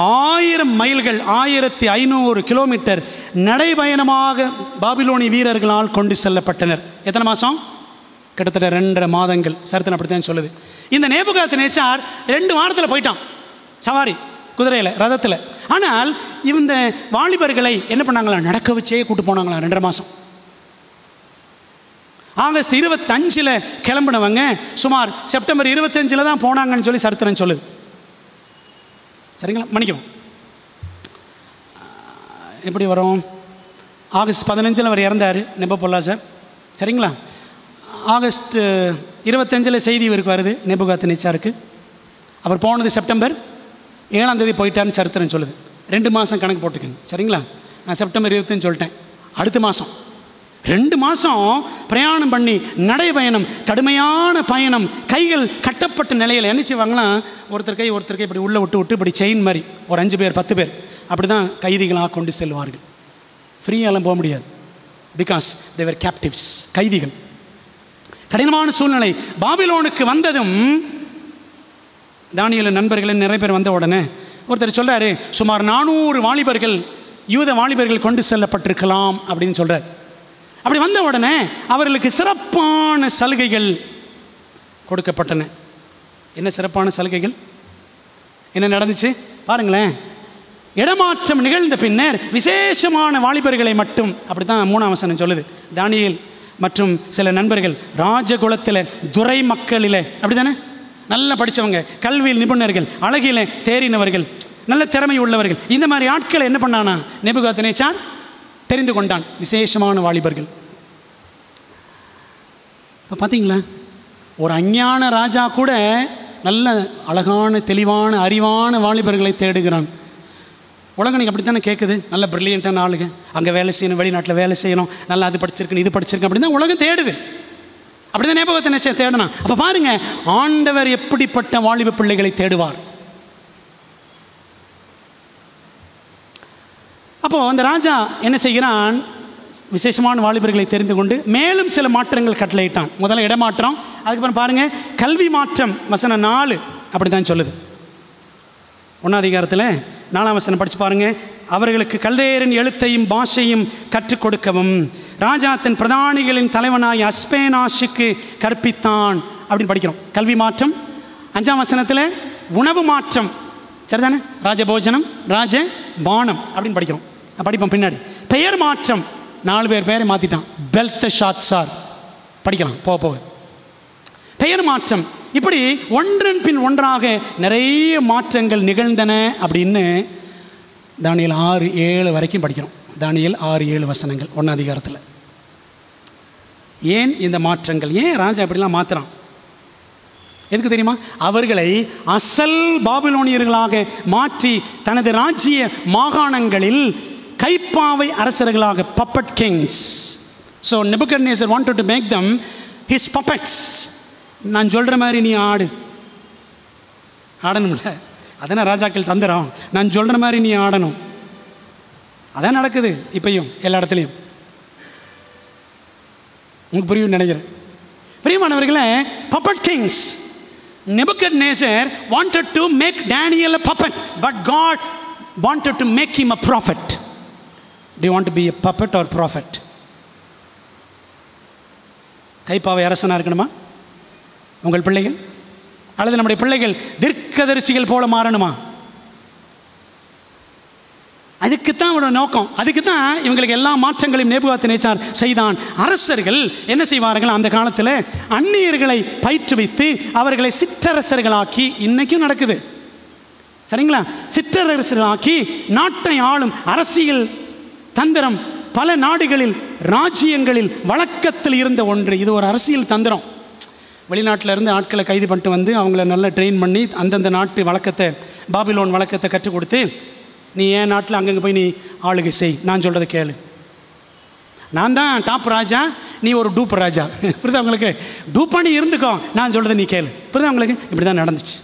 1000 மைல்கள் 1500 கிலோமீட்டர் நடைபயணமாக பாபிலோனி வீரர்களால் கொண்டு செல்லப்பட்டனர். எத்தனை மாதம்? கிட்டத்தட்ட 2.5 மாதங்கள். சரித்திரம் அப்படித்தான் சொல்லுது. இந்த நேபுகாத்நேச்சார் 2 வாரத்தில் போயிட்டான், சவாரி குதிரையில், ரதத்தில். ஆனால் இந்த வாலிபர்களை என்ன பண்ணாங்களா? நடக்க வச்சே கூட்டு போனாங்களா 2.5 மாதம். ஆகஸ்ட் 25 கிளம்பினவங்க சுமார் செப்டம்பர் 25 தான் போனாங்கன்னு சொல்லி சரித்திரம் சொல்லுது. சரிங்களா? மன்னிக்கும், எப்படி வரும்? ஆகஸ்ட் 15 அவர் இறந்தார் நேபுகாத்நேச்சார். சரிங்களா? ஆகஸ்ட் 25 செய்தி இவருக்கு வருது நேபுகாத்நேச்சாருக்கு. அவர் போனது செப்டம்பர் 7 போயிட்டான்னு சரித்திரம் சொல்லுது. 2 மாதம் கணக்கு போட்டுக்கங்க. சரிங்களா? நான் செப்டம்பர் 25 சொல்லிட்டேன். அடுத்த மாதம் 2 மாதம் பிரயாணம் பண்ணி நடைபயணம், கடுமையான பயணம், கைகள் கட்டப்பட்ட நிலையில் என்ன செய்வாங்கன்னா, ஒருத்தர் கை இப்படி உள்ளே விட்டு இப்படி செயின் மாதிரி ஒரு 5 பேர் 10 பேர் அப்படி தான் கைதிகளாக கொண்டு செல்வார்கள். ஃப்ரீயாலாம் போக முடியாது. பிகாஸ் தேவர் கேப்டிவ்ஸ், கைதிகள். கடினமான சூழ்நிலை. பாபிலோனுக்கு வந்ததும் தானியேல் நண்பர்கள் நிறைய பேர் வந்த உடனே ஒருத்தர் சொல்கிறாரு, சுமார் 400 வாலிபர்கள், யூத வாலிபர்கள் கொண்டு செல்லப்பட்டிருக்கலாம் அப்படின்னு சொல்கிறார். அப்படி வந்த உடனே அவர்களுக்கு சிறப்பான சலுகைகள் கொடுக்கப்பட்டன. என்ன சிறப்பான சலுகைகள்? என்ன நடந்துச்சு பாருங்களேன். இடமாற்றம் நிகழ்ந்த பின்னர் விசேஷமான வாலிபர்களை மட்டும், அப்படி தான் 3ஆம் வசனம் சொல்லுது. தானியேல் மற்றும் சில நண்பர்கள் ராஜகுலத்தில், துரை மக்களில், அப்படி தானே, நல்லா படித்தவங்க, கல்வியில் நிபுணர்கள், அழகில தேறினவர்கள், நல்ல திறமை உள்ளவர்கள், இந்த மாதிரி ஆட்களை என்ன பண்ணானா நேபுகாத்நேச்சார் தெரிந்து கொண்டான். விசேஷமான வாலிபர்கள். இப்போ பார்த்தீங்களா, ஒரு அஞ்ஞான ராஜா கூட நல்ல அழகான தெளிவான அறிவான வாலிபர்களை தேடுகிறான். உலகம் நீங்கள் அப்படி தானே கேட்குது. நல்ல ப்ரில்லியண்ட்டான ஆளுங்க, அங்கே வேலை செய்யணும், வெளிநாட்டில் வேலை செய்யணும், நல்லா அது படிச்சிருக்கணும், இது படிச்சிருக்கேன், அப்படி தான் உலகம் தேடுது. அப்படி தான் நேபுகாத்நேச்சார் தேடணும். அப்போ பாருங்கள், ஆண்டவர் எப்படிப்பட்ட வாலிப பிள்ளைகளை தேடுவார். அப்போது அந்த ராஜா என்ன செய்கிறான், விசேஷமான வாலிபர்களை தெரிந்து கொண்டு மேலும் சில மாற்றங்கள் கட்டளையிட்டான். முதல்ல இடமாற்றம், அதுக்கப்புறம் பாருங்கள் கல்வி மாற்றம். வசனம் 4 அப்படி தான் சொல்லுது. 1ஆம் அதிகாரத்தில் 4ஆம் வசனம் படித்து பாருங்கள். அவர்களுக்கு கல்தேயரின் எழுத்தையும் பாஷையும் கற்றுக் கொடுக்கவும் ராஜா தன் பிரதானிகளின் தலைவனாய் அஸ்பேனாஷுக்கு கற்பித்தான் அப்படின்னு படிக்கிறோம். கல்வி மாற்றம். 5ஆம் வசனத்தில் உணவு மாற்றம். சரிதானே? ராஜபோஜனம், ராஜ பானம் அப்படின்னு படிக்கிறோம். படிப்போம் பின்னாடி. பெயர் மாற்றம். 4 பேர் பெயரை மாற்றிட்டான். பெல்தஷாத்சார் படிக்கலாம் போக போக. பெயர் மாற்றம். இப்படி ஒன்றன் பின் ஒன்றாக நிறைய மாற்றங்கள் நிகழ்ந்தன அப்படின்னு தானியேல் 6-7 வரைக்கும் படிக்கிறோம். தானியேல் 6-7 வசனங்கள் 1ஆம் அதிகாரத்தில். ஏன் இந்த மாற்றங்கள்? ஏன் ராஜா அப்படிலாம் மாற்றுறான்? எதுக்கு தெரியுமா? அவர்களை அசல் பாபிலோனியர்களாக மாற்றி தனது ராஜ்ய மாகாணங்களில் கைப்பாவை அரசர்களாக, puppet kings. So Nebuchadnezzar wanted to make them his puppets. நான் சொல்கிற மாதிரி நீ ஆடணும்ல, அதான ராஜாக்கள் தந்துடும். நான் சொல்கிற மாதிரி நீ ஆடணும். அதான் நடக்குது இப்பையும் எல்லா இடத்துலையும். உங்களுக்கு புரியும் நினைக்கிறேன். பிரியமானவர்களே, puppet kings. Nebuchadnezzar wanted to make Daniel a puppet, but God wanted to make him a prophet. Do you want to be a puppet or prophet? கைப்பாவை அரசனாக இருக்கணுமா உங்கள் பிள்ளைகள்? அல்லது நம்முடைய பிள்ளைகள் தீர்க்கதரிசிகள் போல மாறணுமா? அதுக்குத்தான் அவரோட நோக்கம். அதுக்கு தான் இவங்களுக்கு எல்லா மாற்றங்களையும் நேபுகாத்நேச்சார் செய்தான். அரசர்கள் என்ன செய்வார்கள்? அந்த காலத்தில் அந்நியர்களை பயிற்றுவித்து அவர்களை சிற்றரசர்களாக்கி, இன்னைக்கும் நடக்குது சரிங்களா, சிற்றரசர்களாக்கி நாட்டை ஆளும் அரசியல் தந்திரம் பல நாடுகளில் ராஜ்யங்களில் வழக்கத்தில் இருந்த ஒன்று. இது ஒரு அரசியல் தந்திரம். வெளிநாட்டில் இருந்து ஆட்களை கைது பண்ணிட்டு வந்து அவங்கள நல்லா ட்ரெயின் பண்ணி அந்தந்த நாட்டு வழக்கத்தை, பாபிலோன் வழக்கத்தை கற்றுக் கொடுத்து, நீ என் நாட்டில் அங்கங்கே போய் நீ ஆளுகை செய், நான் சொல்கிறத கேளு, நான் தான் டாப் ராஜா, நீ ஒரு டூப் ராஜா. புரியுதா உங்களுக்கு? டூப் பண்ணி இருந்துக்கோ, நான் சொல்கிறத நீ கேளு. புரியுதா உங்களுக்கு? இப்படி தான் நடந்துச்சு.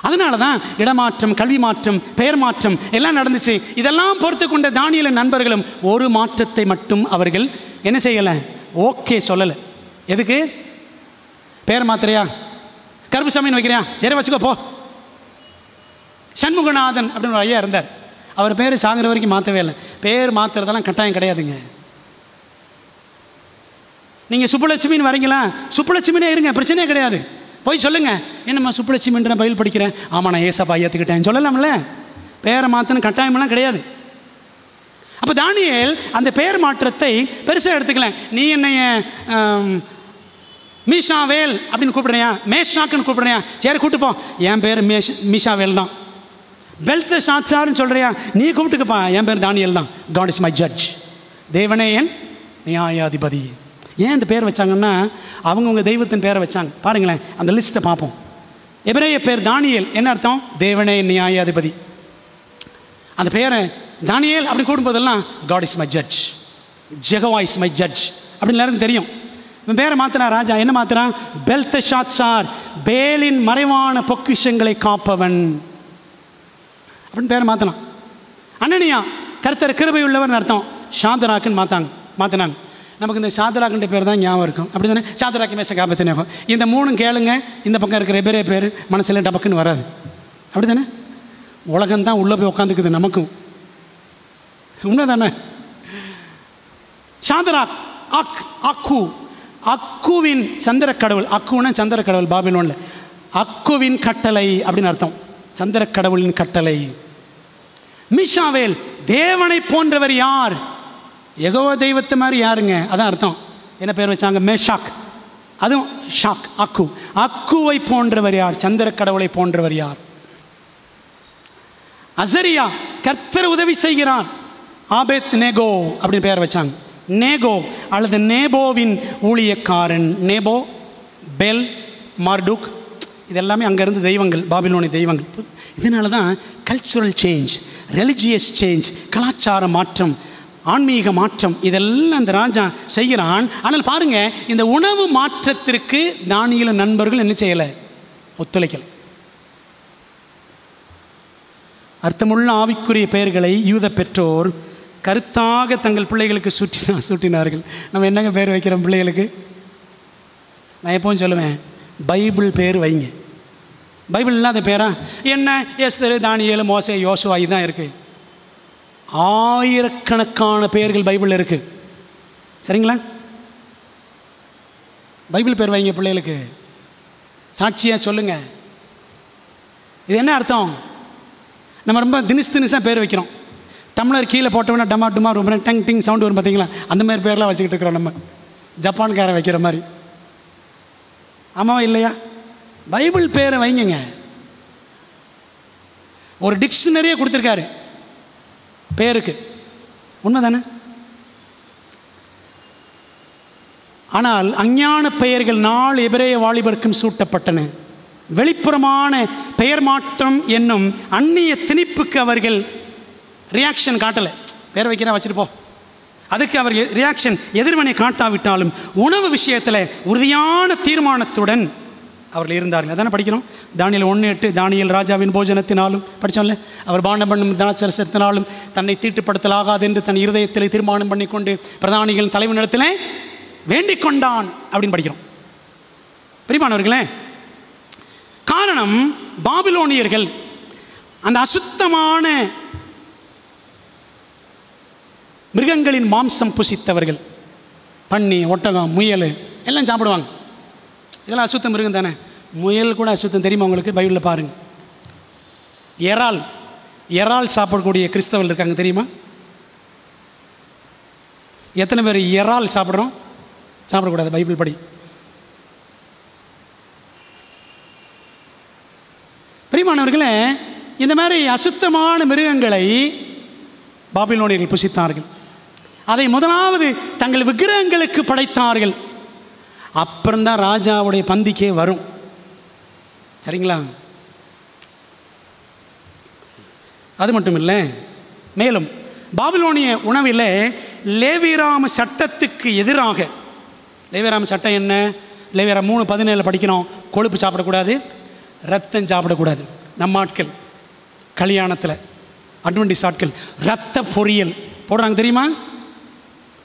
அதனால தான் இடமாற்றம், கல்வி மாற்றம், பெயர் மாற்றம் எல்லாம் நடந்துச்சு. இதெல்லாம் பொறுத்து கொண்ட தானியேலின் நண்பர்களும் ஒரு மாற்றத்தை மட்டும் அவர்கள் என்ன செய்யலை, ஓகே சொல்லலை. எதுக்கு? பேர் மாத்திரையா, கருப்புசாமின்னு வைக்கிறியா, சரி வச்சுக்கோ போ. சண்முகநாதன் அப்படின்னு ஒரு ஐயா இருந்தார். அவர் பேர் சாகிற வரைக்கும் மாற்றவே இல்லை. பேர் மாற்றுறதெல்லாம் கட்டாயம் கிடையாதுங்க. நீங்கள் சுப்புலட்சுமின்னு வரீங்களா, சுப்புலட்சுமினே இருங்க, பிரச்சனையே கிடையாது. போய் சொல்லுங்கள், என்னம்மா சுப்புலட்சுமின்ற பயில் படிக்கிறேன், ஆமாம் நான் ஏசப்பா ஏற்றுக்கிட்டேன் சொல்லலாம்ல. பேரை மாற்றணும் கட்டாயமெல்லாம் கிடையாது. அப்போ தானியேல் அந்த பெயர் மாற்றத்தை பெருசாக எடுத்துக்கல. நீ என்னைய மீஷாவேல் அப்படின்னு கூப்பிடுறியா, மேஷாக்குன்னு கூப்பிடுறியா, சரி கூப்பிட்டுப்போ, என் பேர் மீஷாவேல் தான். பெல்தஷாத்சார்னு சொல்கிறியா, நீ கூப்பிட்டுக்கப்பா, என் பேர் தானியேல் தான். God is my judge. தேவனே என் நியாயாதிபதி. ஏன் இந்த பேர் வச்சாங்கன்னா அவங்கவுங்க தெய்வத்தின் பேரை வச்சாங்க. பாருங்களேன், அந்த லிஸ்ட்டை பார்ப்போம். எபிரேய பேர் தானியேல், என்ன அர்த்தம்? தேவனே நியாயாதிபதி. அந்த பேரை தானியேல் அப்படி கூடும்போதெல்லாம் God is my judge, Jehovah is my judge அப்படின்னு எல்லாருக்கும் தெரியும். இவன் பேரை மாத்தினா ராஜா என்ன மாத்திரான்? பெல்தஷாத்சார், பேலின் மறைவான பொக்கிஷங்களை காப்பவன் அப்படின்னு பேரை மாற்றலாம். அனனியா, கர்த்தர் கிருபை உள்ளவர்னு அர்த்தம். ஷாத்ராக்குன்னு மாற்றினாங்க. நமக்கு இந்த ஷாத்ராக்குன்ற பேர் தான் ஞாபகம் இருக்கும், அப்படி தானே? ஷாத்ராக்கு, மேஷாக், ஆபேத்நேகோ, இந்த மூணும் கேளுங்க, இந்த பக்கம் இருக்கிற எபிரேய பேர் மனசில் டபக்குன்னு வராது, அப்படி தானே? உலகம்தான் உள்ளே போய் உட்காந்துக்குது நமக்கும், உண்மை தானே? ஷாத்ராக், அக்குவின் சந்திர கடவுள், அக்குன்னா சந்திர கடவுள் பாபிலோனில், அக்குவின் கட்டளை அப்படின்னு அர்த்தம், சந்திர கடவுளின் கட்டளை. மீஷாவேல், தேவனை போன்றவர் யார்? யெகோவா தெய்வத்தை மாதிரி யாருங்க? அதான் அர்த்தம். என்ன பேர் வச்சாங்க? மேஷாக், அதுவும் ஷாக், அக்குவை போன்றவர் யார்? சந்திர கடவுளை போன்றவர் யார்? அசரியா, கர்த்தர் உதவி செய்கிறான். ஆபேத்நேகோ அப்படின்னு பேர் வச்சாங்க. நேகோ அல்லது நேபோவின் ஊழியக்காரன். நேபோ, பெல், மார்டுக், இதெல்லாமே அங்கேருந்து தெய்வங்கள், பாபிலோனிய தெய்வங்கள். இதனால தான் கல்ச்சுரல் சேஞ்ச், ரெலிஜியஸ் சேஞ்ச், கலாச்சார மாற்றம், ஆன்மீக மாற்றம், இதெல்லாம் அந்த ராஜா செய்கிறான். ஆனால் பாருங்கள், இந்த உணவு மாற்றத்திற்கு தானியேல் நண்பர்கள் என்ன செய்யலை? ஒத்துழைக்கலை. அர்த்தமுள்ள ஆவிக்குரிய பெயர்களை யூத பெற்றோர் கருத்தாக தங்கள் பிள்ளைகளுக்கு சூட்டினார்கள். நம்ம என்னங்க பேர் வைக்கிறோம் பிள்ளைகளுக்கு? நான் எப்பவும் சொல்லுவேன், பைபிள் பேர் வைங்க. பைபிள் இல்லாத பேரா என்ன? எஸ்தர், தானியேல், மோசே, யோசுவா, இதுதான் இருக்குது. ஆயிரக்கணக்கான பெயர்கள் பைபிளில் இருக்குது, சரிங்களா? பைபிள் பேர் வைங்க பிள்ளைகளுக்கு, சாட்சியாக சொல்லுங்கள். இது என்ன அர்த்தம்? நம்ம ரொம்ப தினிசாக பேர் வைக்கிறோம். டம்ளர் கீழே போட்டோம்னா டமா டுமா ரொம்ப டங் டிங் சவுண்டு வரும், பார்த்தீங்களா? அந்த மாதிரி பேர்லாம் வச்சுக்கிட்டு இருக்கிறோம் நம்ம, ஜப்பான்காரை வைக்கிற மாதிரி. ஆமாவா இல்லையா? பைபிள் பேரை வைங்க. ஒரு டிக்ஷனரியே கொடுத்துருக்காரு பேருக்கு, உண்மை தானே? ஆனால் அஞ்ஞான பெயர்கள் 4 எபிரேய வாலிபருக்கும் சூட்டப்பட்டன. வெளிப்புறமான பெயர் மாற்றம் என்னும் அந்நிய திணிப்புக்கு அவர்கள் ரியாக்ஷன் காட்டலை. பேர் வைக்கிறா வச்சுருப்போம், அதுக்கு அவர் ரியாக்ஷன் எதிர்வினை காட்டாவிட்டாலும் உணவு விஷயத்தில் உறுதியான தீர்மானத்துடன் அவர்கள் இருந்தார்கள். அதானே படிக்கிறோம். தானியேல் 1:8, தானியேல் ராஜாவின் போஜனத்தினாலும் படித்தோம்ல, அவர் பானம் பண்ணும் திராட்சரசத்தினாலும் தன்னை தீட்டுப்படுத்தலாகாது என்று தன் இருதயத்தில் தீர்மானம் பண்ணிக்கொண்டு பிரதானிகள் தலைவனிடத்தில் வேண்டிக் கொண்டான் அப்படின்னு படிக்கிறோம். பிரியமானவர்களே, காரணம் பாபிலோனியர்கள் அந்த அசுத்தமான மிருகங்களின் மாம்சம் புசித்தவர்கள். பன்னி, ஒட்டகம், முயல் எல்லாம் சாப்பிடுவாங்க. இதெல்லாம் அசுத்த மிருகம் தானே. முயல் கூட அசுத்தம், தெரியுமா உங்களுக்கு? பைபிளில் பாருங்கள். இறால் சாப்பிடக்கூடிய கிறிஸ்தவர்கள் இருக்காங்க, தெரியுமா? எத்தனை பேர் இறால் சாப்பிட்றோம்? சாப்பிடக்கூடாது, பைபிள் படி. பிரியமானவர்களே, இந்த மாதிரி அசுத்தமான மிருகங்களை பாபிலோனியர்கள் புசித்தார்கள். அதை முதலாவது தங்கள் விக்கிரகங்களுக்கு படைத்தார்கள். அப்புறம்தான் ராஜாவுடைய பந்திக்கே வரும், சரிங்களா? அது மட்டும் இல்லை, மேலும் பாபிலோனிய உணவில் லேவியராம சட்டத்துக்கு எதிராக, லேவியராம சட்டம் என்ன? லேவியராம 3:17 படிக்கிறோம். கொழுப்பு சாப்பிடக்கூடாது, ரத்தம் சாப்பிடக்கூடாது. நம்ம ஆட்கள் கல்யாணத்தில், அட்வென்டிஸ்ட் ஆட்கள் ரத்த பொரியல் போடுறாங்க, தெரியுமா?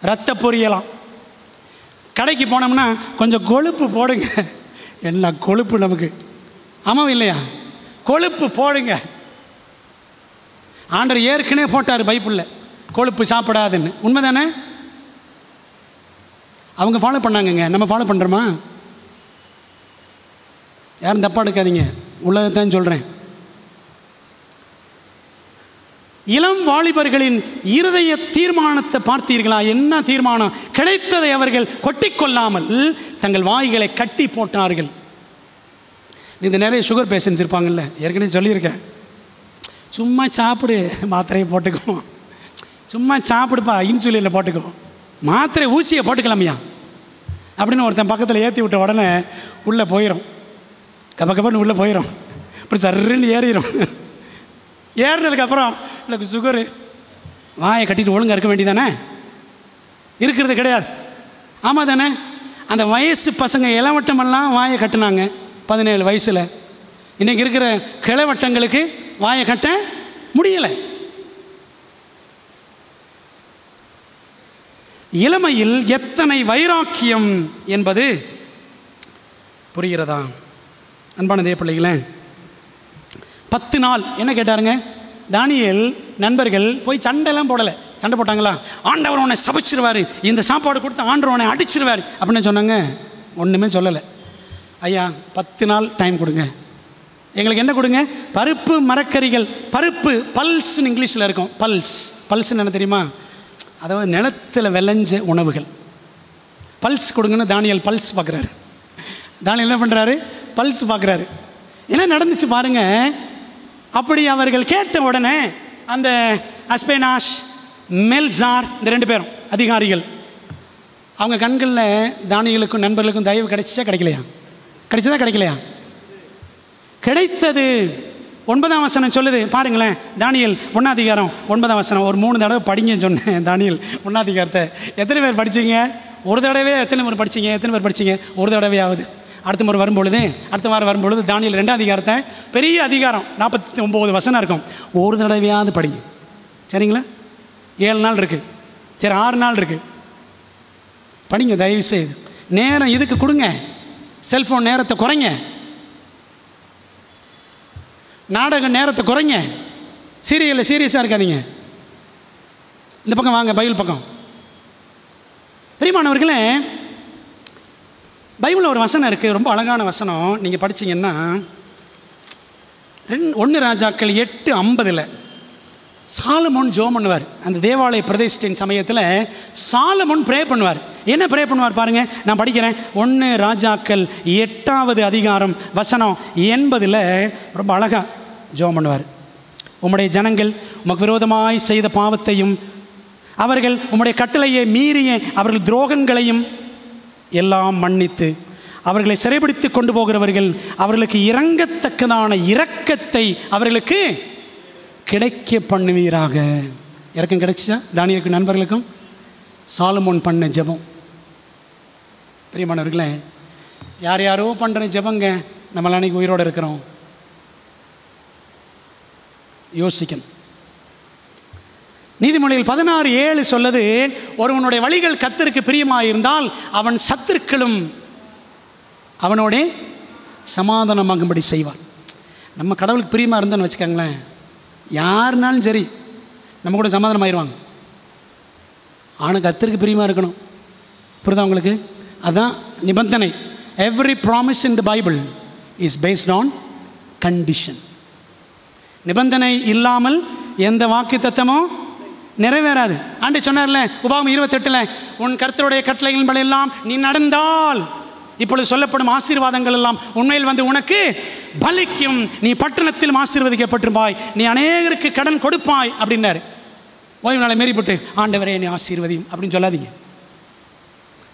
ரத்த பொரியலாம். கடைக்கு போனோம்னா கொஞ்சம் கொழுப்பு போடுங்க, என்ன கொழுப்பு நமக்கு, ஆமாம் இல்லையா? கொழுப்பு போடுங்க. ஆண்டவர் ஏற்கனவே போட்டார் பைபிளில், கொழுப்பு சாப்பிடாதுன்னு. உண்மை தானே? அவங்க ஃபாலோ பண்ணாங்கங்க, நம்ம ஃபாலோ பண்ணுறோமா? யாரும் தப்பாக எடுக்காதீங்க, உள்ளதான் சொல்கிறேன். இளம் வாலிபர்களின் இருதய தீர்மானத்தை பார்த்தீர்களா? என்ன தீர்மானம்? கிடைத்ததை அவர்கள் கொட்டிக்கொள்ளாமல் தங்கள் வாய்களை கட்டி போட்டார்கள். இந்த நிறைய சுகர் பேஷண்ட்ஸ் இருப்பாங்கல்ல, ஏற்கனவே சொல்லியிருக்கேன், சும்மா சாப்பிடு, மாத்திரையை போட்டுக்குவோம். சும்மா சாப்பிடுப்பா, இன்சுலினில் போட்டுக்கோ, மாத்திரை ஊசியை போட்டுக்கலாமையா அப்படின்னு ஒருத்தன் பக்கத்தில் ஏற்றி விட்ட உடனே உள்ளே போயிடும், கப்பன்னு உள்ளே போயிடும், அப்புறம் சர்ன்னு ஏறிடும். ஏறினதுக்கப்புறம் இல்லை சுகரு, வாயை கட்டிட்டு ஒழுங்காக இருக்க வேண்டியதானே, இருக்கிறது கிடையாது. ஆமாம் தானே? அந்த வயசு பசங்க இளவட்டமெல்லாம் வாயை கட்டினாங்க 17 வயசில். இன்றைக்கி இருக்கிற கிளவட்டங்களுக்கு வாயை கட்ட முடியலை. இளமையில் எத்தனை வைராக்கியம் என்பது புரிகிறதா? அன்பான தேவ பிள்ளைகளே, 10 நாள் என்ன கேட்டாருங்க தானியேல் நண்பர்கள் போய் சண்டைலாம் போடலை. சண்டை போட்டாங்களா? ஆண்டவர் உன்னை சபிச்சிருவார், இந்த சாப்பாடு கொடுத்து ஆண்டவர் உன்னை அடிச்சிருவார் அப்படின்னு சொன்னாங்க. ஒன்றுமே சொல்லலை. ஐயா 10 நாள் டைம் கொடுங்க, எங்களுக்கு என்ன கொடுங்க? பருப்பு மரக்கறிகள், பருப்பு பல்ஸ்ன்னு இங்கிலீஷில் இருக்கும். பல்ஸ்ன்னு என்ன தெரியுமா? அதாவது நிலத்தில் விளைஞ்ச உணவுகள். பல்ஸ் கொடுங்கன்னு தானியேல் பல்ஸ் பார்க்குறாரு. தானியேல் என்ன பண்ணுறாரு? பல்ஸ் பார்க்குறாரு. என்ன நடந்துச்சு பாருங்க. அப்படி அவர்கள் கேட்ட உடனே அந்த அஸ்பேனாஷ், மெல்சார், இந்த 2 பேரும் அதிகாரிகள், அவங்க கண்களில் தானியேலுக்கும் நண்பர்களுக்கும் தயவு கிடைச்சா கிடைக்கலையா? கிடைச்சதா கிடைக்கலையா? கிடைத்தது. 9ஆம் வசனம் சொல்லுது பாருங்களேன். தானியேல் 1ஆம் அதிகாரம் 9ஆம் வசனம். ஒரு 3 தடவை படிங்கன்னு சொன்னேன் தானியேல் 1ஆம் அதிகாரத்தை. எத்தனை பேர் படிச்சிங்க? ஒரு தடவை. எத்தனை பேர் படிச்சிங்க? எத்தனை பேர் படிச்சிங்க? ஒரு தடவையாவது. அடுத்த முறை வரும்பொழுது, அடுத்த வாரம் வரும்பொழுது தானியேல் 2ஆம் அதிகாரத்தை, பெரிய அதிகாரம் 49 வசனம் இருக்கும், ஒரு தடவையாவது படிங்க. சரிங்களா? 7 நாள் இருக்குது, சரி 6 நாள் இருக்குது, படிங்க தயவு செய்து. நேரம் இதுக்கு கொடுங்க, செல்ஃபோன் நேரத்தை குறைங்க, நாடக நேரத்தை குறைங்க, சீரியலில் சீரியஸாக இருக்காதீங்க. இந்த பக்கம் வாங்க, பைபிள் பக்கம். பிரியமானவர்களே, பைபிளில் ஒரு வசனம் இருக்குது, ரொம்ப அழகான வசனம். நீங்கள் படிச்சிங்கன்னா 1 ராஜாக்கள் 8:50 சாலமோன் ஜெபம் பண்ணுவார். அந்த தேவாலய பிரதிஷ்டையின் சமயத்தில் சாலமோன் ப்ரே பண்ணுவார். என்ன ப்ரே பண்ணுவார் பாருங்கள், நான் படிக்கிறேன். 1 ராஜாக்கள் 8ஆவது அதிகாரம் வசனம் 80 ரொம்ப அழகாக ஜெபம் பண்ணுவார். உம்முடைய ஜனங்கள் உமக்கு விரோதமாய் செய்த பாவத்தையும் அவர்கள் உம்முடைய கட்டளையை மீறிய அவர்கள் துரோகங்களையும் எல்லாம் மன்னித்து அவர்களை சிறைபிடித்து கொண்டு போகிறவர்கள் அவர்களுக்கு இறங்கத்தக்கதான இரக்கத்தை அவர்களுக்கு கிடைக்க பண்ணுவீராக. இறக்கம் கிடைச்சா தானியேலுக்கு நண்பர்களுக்கும் சாலமோன் பண்ண ஜெபம். பிரியமானவர்களே, யார் யாரோ பண்ணுற ஜெபங்க நம்மளாம் அன்றைக்கி உயிரோடு இருக்கிறோம். யோசிக்கணும். நீதிமொழிகள் 16:7 சொல்லுது, ஒருவனுடைய வழிகள் கர்த்தருக்கு பிரியமாக இருந்தால் அவன் சத்துருக்களும் அவனோட சமாதானமாகும்படி செய்வான். நம்ம கடவுளுக்கு பிரியமாக இருந்தோன்னு வச்சுக்கோங்களேன், யாருனாலும் சரி நம்ம கூட சமாதானமாயிருவாங்க. ஆனால் கர்த்தருக்கு பிரியமாக இருக்கணும். புரியுதா உங்களுக்கு? அதுதான் நிபந்தனை. Every promise in the Bible is based on condition. நிபந்தனை இல்லாமல் எந்த வாக்கு தத்தமும் நிறைவேறாது. ஆண்டு சொன்னார்ல உபாகமம் 28, உன் கர்த்தருடைய கட்டளைகளின்படி எல்லாம் நீ நடந்தால் இப்பொழுது சொல்லப்படும் ஆசீர்வாதங்கள் எல்லாம் உண்மையில் வந்து உனக்கு பலிக்கும். நீ பட்டணத்திலும் ஆசீர்வதிக்கப்பட்டிருப்பாய், நீ அநேகருக்கு கடன் கொடுப்பாய் அப்படின்னாரு. ஓய்வு நாளை மீறி போட்டு ஆண்டவரே நீ ஆசீர்வதியும் அப்படின்னு சொல்லாதீங்க.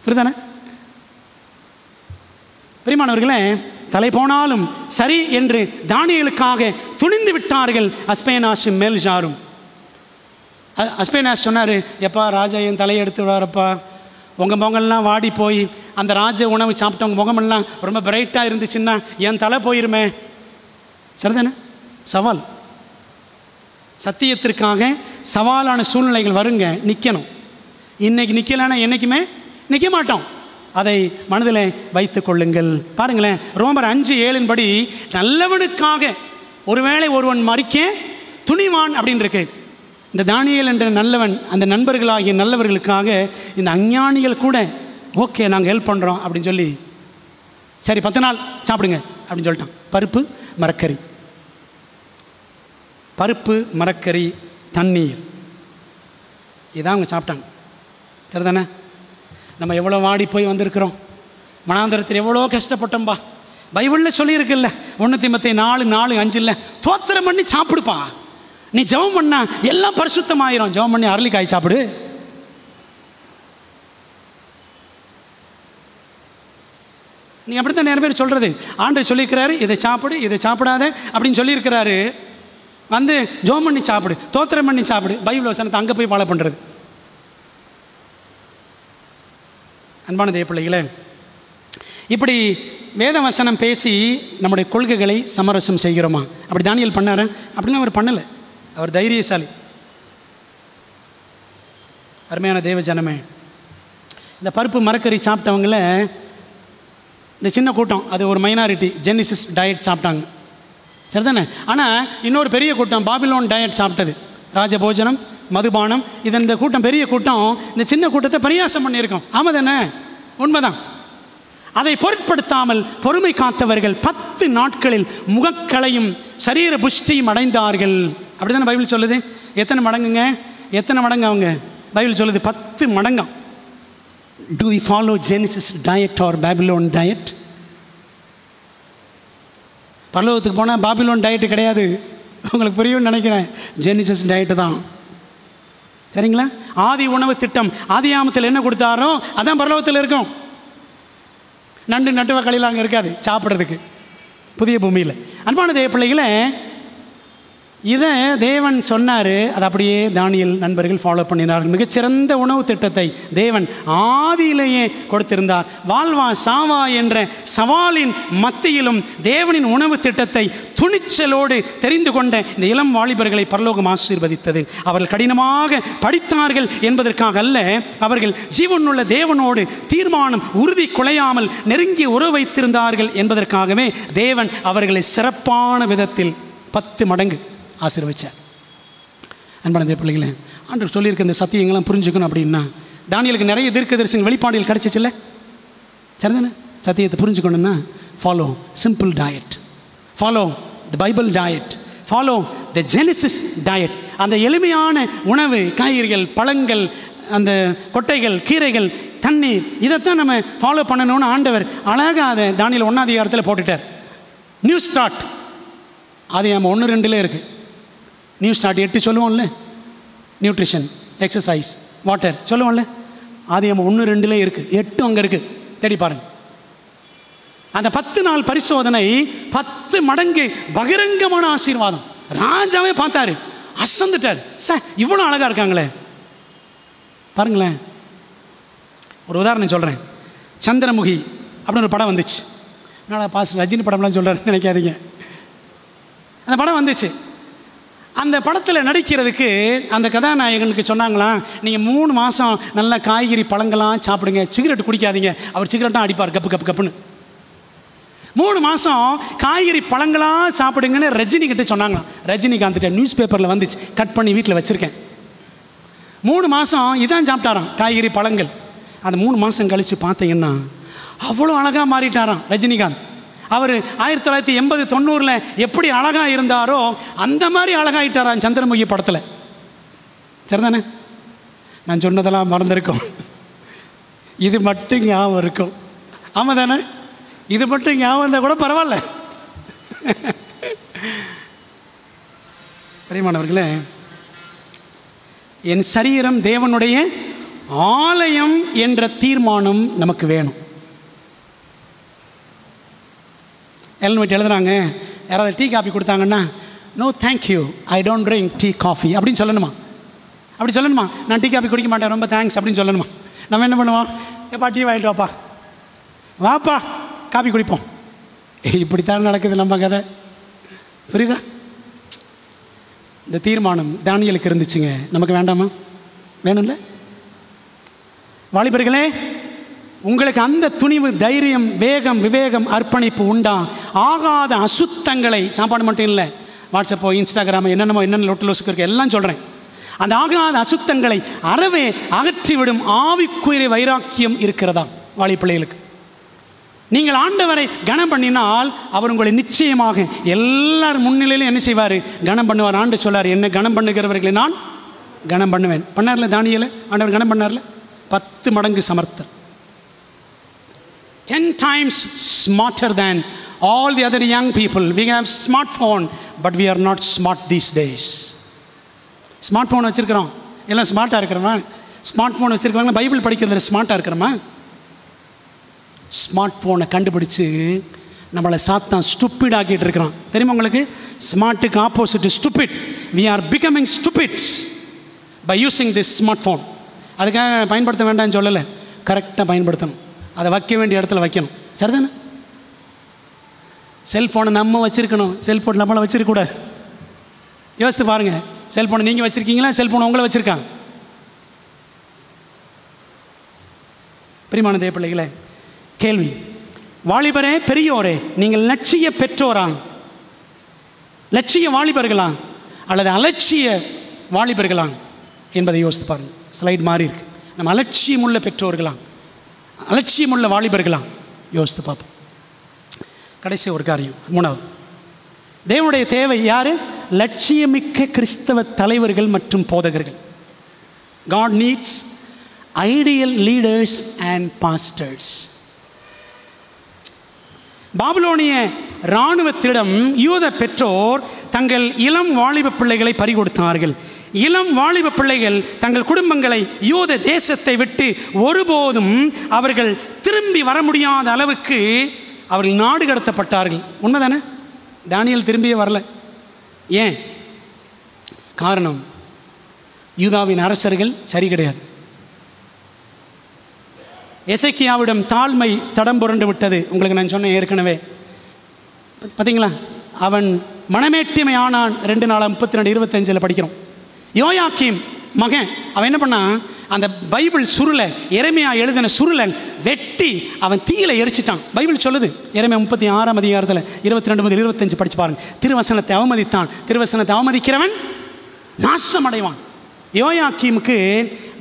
புரியுதானே? பிரியமானவர்களே, தலை போனாலும் சரி என்று தானியேலுக்காக துணிந்து விட்டார்கள் அஸ்பேனாஷும் மெல்சாரும். அஸ்பேனாஷ் சொன்னார், எப்பா ராஜா என் தலையை எடுத்து விடாரப்பா, உங்கள் முகம்லாம் வாடி போய் அந்த ராஜ உணவு சாப்பிட்டவங்க முகமெல்லாம் ரொம்ப பிரைட்டாக இருந்துச்சுன்னா என் தலை போயிருமே. சரிதானே? சவால். சத்தியத்திற்காக சவாலான சூழ்நிலைகள் வருங்க, நிற்கணும். இன்றைக்கி நிற்கலைன்னா என்றைக்குமே நிற்க மாட்டோம். அதை மனதில் வைத்து கொள்ளுங்கள். பாருங்களேன், ரோமர் 5:7 படி நல்லவனுக்காக ஒருவேளை ஒருவன் மறிக்க துணிவான் அப்படின்னு இருக்கு. இந்த தானியேல் என்ற நல்லவன் அந்த நண்பர்களாகிய நல்லவர்களுக்காக இந்த அஞ்ஞானிகள் கூட ஓகே நாங்கள் ஹெல்ப் பண்ணுறோம் அப்படின்னு சொல்லி சரி 10 நாள் சாப்பிடுங்க அப்படின்னு சொல்லிட்டான். பருப்பு மரக்கறி, பருப்பு மரக்கறி தண்ணீர் இதான் அவங்க சாப்பிட்டாங்க. சரிதானே? நம்ம எவ்வளோ வாடி போய் வந்திருக்கிறோம், மனாந்தரத்தில் எவ்வளோ கஷ்டப்பட்டோம்பா. பைபிளில் சொல்லியிருக்குல்ல 1 தீமோத்தேயு 4:4-5 தோத்திரம் பண்ணி சாப்பிடுப்பா. நீ ஜெபம் பண்ணா எல்லாம் பரிசுத்தமாயிரும். ஜெபம் பண்ணி அரளிக்காய் சாப்பிடு. நீ அப்படித்தான் நிறைய பேர் சொல்கிறது. ஆண்டவர் சொல்லியிருக்கிறாரு, இதை சாப்பிடு, இதை சாப்பிடாத அப்படின்னு சொல்லியிருக்கிறாரு. வந்து ஜெபம் பண்ணி சாப்பிடு, தோத்திரம் பண்ணி சாப்பிடு, பைபிள் வசனத்தை அங்கே போய் ஃபாலோ பண்ணுறது. அன்பான தேவ பிள்ளைகளே, இப்படி வேத வசனம் பேசி நம்முடைய கொள்கைகளை சமரசம் செய்கிறோமா? அப்படி தானியேல் பண்ணார்? அப்படிலாம் அவர் பண்ணலை. அவர் தைரியசாலி. அருமையான தேவ ஜனமே, இந்த பருப்பு மரக்கறி சாப்பிட்டவங்கள இந்த சின்ன கூட்டம், அது ஒரு மைனாரிட்டி, ஜெனிசிஸ் டயட் சாப்பிட்டாங்க, சரிதானே? ஆனால் இன்னொரு பெரிய கூட்டம் பாபிலோன் டயட் சாப்பிட்டது, ராஜபோஜனம், மதுபானம். இது இந்த கூட்டம், பெரிய கூட்டம் இந்த சின்ன கூட்டத்தை பரியாசம் பண்ணியிருக்கோம். ஆமாம் தானே? உண்மைதான். அதை பொருட்படுத்தாமல் பொறுமை காத்தவர்கள் 10 நாட்களில் முகக்களையும் சரீர புஷ்டியும் அடைந்தார்கள். அப்படி தானே பைபிள் சொல்லுது. எத்தனை மடங்குங்க? எத்தனை மடங்கு அவங்க? பைபிள் சொல்லுது 10 மடங்காம். Do we follow Genesis diet or Babylon diet? பரலோகத்துக்கு போனால் பாபிலோன் டயட்டு கிடையாது. உங்களுக்கு புரியும்னு நினைக்கிறேன். ஜெனிசிஸ் டயட்டு தான், சரிங்களா? ஆதி உணவு திட்டம், ஆதியாமத்தில் என்ன கொடுத்தாரோ அதான் பரலோகத்தில் இருக்கும். நண்டு நட்டுவக்களில் அங்கே இருக்காது சாப்பிட்றதுக்கு புதிய பூமியில். அன்பான தேவ பிள்ளைகளை, இதை தேவன் சொன்னார், அதை அப்படியே தானியேல் நண்பர்கள் ஃபாலோ பண்ணினார்கள். மிகச்சிறந்த உணவு திட்டத்தை தேவன் ஆதியிலேயே கொடுத்திருந்தார். வாழ்வா சாவா என்ற சவாலின் மத்தியிலும் தேவனின் உணவு திட்டத்தை துணிச்சலோடு தெரிந்து கொண்ட இந்த இளம் வாலிபர்களை பரலோகம் ஆசீர்வதித்தது. அவர்கள் கடினமாக படித்தார்கள் என்பதற்காக அல்ல, அவர்கள் ஜீவனுள்ள தேவனோடு தீர்மானம் உறுதி குலையாமல் நெருங்கி உறவு வைத்திருந்தார்கள் என்பதற்காகவே தேவன் அவர்களை சிறப்பான விதத்தில் 10 மடங்கு ஆசீர்வதிச்சார். அன்பான தேவ பிள்ளைகளே, ஆண்டவர் சொல்லியிருக்க இந்த சத்தியங்கள்லாம் புரிஞ்சுக்கணும் அப்படின்னா, தானியேலுக்கு நிறைய தீர்க்கதரிசன வெளிப்பாடுகள் கிடைச்சிச்சுல்ல, சரிதானே? சத்தியத்தை புரிஞ்சுக்கணும்னா follow simple diet, follow the Bible diet, follow the Genesis diet. அந்த எளிமையான உணவு, காய்கறிகள், பழங்கள், அந்த கொட்டைகள், கீரைகள், தண்ணீர், இதைத்தான் நம்ம ஃபாலோ பண்ணணும்னு ஆண்டவர் அழகாக அதை தானியேல் 1ஆம் அதிகாரத்தில் போட்டுட்டார். நியூ ஸ்டார்ட், அது நம்ம 1-2 இருக்குது. நியூ ஸ்டார்ட் 8 சொல்லுவோம்ல, நியூட்ரிஷன், எக்ஸசைஸ், வாட்டர் சொல்லுவோம்ல, அது நம்ம 1-2 இருக்குது. 8 அங்கே இருக்குது, தேடி பாருங்கள். அந்த 10 நாள் பரிசோதனை 10 மடங்கு பகிரங்கமான ஆசீர்வாதம். ராஜாவே பார்த்தாரு, அசந்துட்டார். சார் இவ்வளோ அழகாக இருக்காங்களே பாருங்களேன். ஒரு உதாரணம் சொல்கிறேன். சந்திரமுகி அப்படின்னு ஒரு படம் வந்துச்சு. என்னடா பாஸ் ரஜினி படம்லாம் சொல்கிறாருன்னு நினைக்காதீங்க. அந்த படம் வந்துச்சு. அந்த படத்தில் நடிக்கிறதுக்கு அந்த கதாநாயகனுக்கு சொன்னாங்களாம், நீங்கள் 3 மாதம் நல்ல காய்கறி பழங்கள்லாம் சாப்பிடுங்க, சிகரெட் குடிக்காதீங்க. அவர் சிகரெட்டாக அடிப்பார் கப்பு கப்பு கப்புன்னு. 3 மாதம் காய்கறி பழங்களாக சாப்பிடுங்கன்னு ரஜினிகிட்ட சொன்னாங்களாம். ரஜினிகாந்த்கிட்ட நியூஸ் பேப்பரில் வந்துச்சு, கட் பண்ணி வீட்டில் வச்சுருக்கேன். 3 மாதம் இதான் சாப்பிட்டாராம், காய்கறி பழங்கள். அந்த 3 மாதம் கழித்து பார்த்தீங்கன்னா அவ்வளோ அழகாக மாறிட்டாராம் ரஜினிகாந்த். அவர் 1980-90 எப்படி அழகாக இருந்தாரோ அந்த மாதிரி அழகாயிட்டாராம் சந்திரமுகி படத்தில், சரிதானே? நான் சொன்னதெல்லாம் மறந்துருக்கோம், இது மட்டும் ஞாபகம் இருக்கும். ஆமாம் தானே? இது மட்டும் ஞாபகம் இருந்தால் கூட பரவாயில்ல. பிரியமானவர்களே, என் சரீரம் தேவனுடைய ஆலயம் என்ற தீர்மானம் நமக்கு வேணும். எல்மெட் எழுதுறாங்க, யாராவது டீ காஃபி கொடுத்தாங்கன்னா, no thank you, I don't drink tea coffee அப்படின்னு சொல்லணுமா? அப்படி சொல்லணுமா? நான் டீ காஃபி குடிக்க மாட்டேன், ரொம்ப தேங்க்ஸ் அப்படின்னு சொல்லணுமா? நம்ம என்ன பண்ணுவோம்? எப்பா டீ வாங்கிட்டு வாப்பா, வாப்பா காஃபி குடிப்போம். இப்படித்தான் நடக்குது நம்ம கதை, புரியுதா? இந்த தீர்மானம் தானியேலுக்கு இருந்துச்சுங்க, நமக்கு வேண்டாமா? வேணும்ல? வாலிபர்களே, உங்களுக்கு அந்த துணிவு, தைரியம், வேகம், விவேகம், அர்ப்பணிப்பு உண்டா? ஆகாத அசுத்தங்களை, சாப்பாடு மட்டும் இல்லை, வாட்ஸ்அப்போ இன்ஸ்டாகிராமோ என்னென்ன லொட்டு லொசுக்கு இருக்குது எல்லாம் சொல்கிறேன், அந்த ஆகாத அசுத்தங்களை அறவே அகற்றிவிடும் ஆவிக்குரிய வைராக்கியம் இருக்கிறதா வாலிப்பிள்ளைகளுக்கு? நீங்கள் ஆண்டவரை கனம் பண்ணினால் அவர் உங்களை நிச்சயமாக எல்லார் முன்னிலையிலும் என்ன செய்வார்? கனம் பண்ணுவார். ஆண்டு சொல்லார், என்ன கனம் பண்ணுகிறவர்களை நான் கனம் பண்ணுவேன். பண்ணார்ல தானியேலை, ஆண்டவர் கனம் பண்ணார்ல. 10 மடங்கு சமர்த்தர், 10 times smarter than all the other young people. We have smartphone, but we are not smart these days. Smart phone வச்சுருக்கிறோம், எல்லாம் ஸ்மார்ட்டாக இருக்கிறோமா? ஸ்மார்ட் ஃபோன் வச்சுருக்கிறவங்க பைபிள் படிக்கிறதுல ஸ்மார்ட்டாக இருக்கிறோமா? ஸ்மார்ட் ஃபோனை கண்டுபிடிச்சி நம்மளை சாத்தான் ஸ்டூப்பிட் ஆக்கிட்டு இருக்கிறான். தெரியுமா உங்களுக்கு? ஸ்மார்ட்டுக்கு opposite stupid. We are becoming stupids by using this smart phone. அதுக்காக பயன்படுத்த வேண்டாம்னு சொல்லலை, கரெக்டாக பயன்படுத்தணும், அதை வைக்க வேண்டிய இடத்துல வைக்கணும். சரிதானே? செல்ஃபோனை நம்ம வச்சுருக்கணும், செல்ஃபோன் நம்மளை வச்சுருக்கக்கூடாது. யோசித்து பாருங்கள், செல்ஃபோனை நீங்கள் வச்சுருக்கீங்களா, செல்ஃபோனை உங்களை வச்சுருக்காங்க? பிரியமான தேவ பிள்ளைகளே, கேள்வி, வாலிபரே பெரியோரே, நீங்கள் லட்சிய பெற்றோரா, லட்சிய வாலிபர்களா அல்லது அலட்சிய வாலிபர்களா என்பதை யோசித்து பாருங்கள். ஸ்லைட் மாறி இருக்கு. நம்ம அலட்சியமுள்ள பெற்றோர்களா, அலட்சியமுள்ள வாலிபர்களா? யோசித்து பார்ப்போம். கடைசி ஒரு காரியம், மூணாவது, தேவனுடைய தேவை யார்? லட்சியமிக்க கிறிஸ்தவ தலைவர்கள் மற்றும் போதகர்கள். God needs ideal leaders and pastors. பாபிலோனிய இராணுவத்திடம் யூத பெற்றோர் தங்கள் இளம் வாலிப பிள்ளைகளை பறிகொடுத்தார்கள். இளம் வாலிப பிள்ளைகள் தங்கள் குடும்பங்களை யூத தேசத்தை விட்டு ஒருபோதும் அவர்கள் திரும்பி வர முடியாத அளவுக்கு அவர்கள் நாடு கடத்தப்பட்டார்கள். உண்மைதானே? தானியேல் திரும்பியே வரல. ஏன்? காரணம், யூதாவின் அரசர்கள் சரி கிடையாது. எசேக்கியாவிடம் தாழ்மை தடம் புரண்டு விட்டது. உங்களுக்கு நான் சொன்னேன் ஏற்கனவே, பார்த்தீங்களா? அவன் மனமேட்டிமை ஆனான். 2 நாளாக 32:25 படிக்கிறோம். யோயாக்கீம் மகன் அவன் என்ன பண்ணான்? அந்த பைபிள் சுருளை, எரேமியா எழுதின சுருளை வெட்டி அவன் தீயில எரிச்சிட்டான். பைபிள் சொல்லுது, எரேமியா 36ஆம் அதிகாரத்தில் 22 முதல் 25 படித்து பாருங்க. திருவசனத்தை அவமதித்தான், திருவசனத்தை அவமதிக்கிறவன் நாசம் அடைவான். யோயாக்கீமுக்கு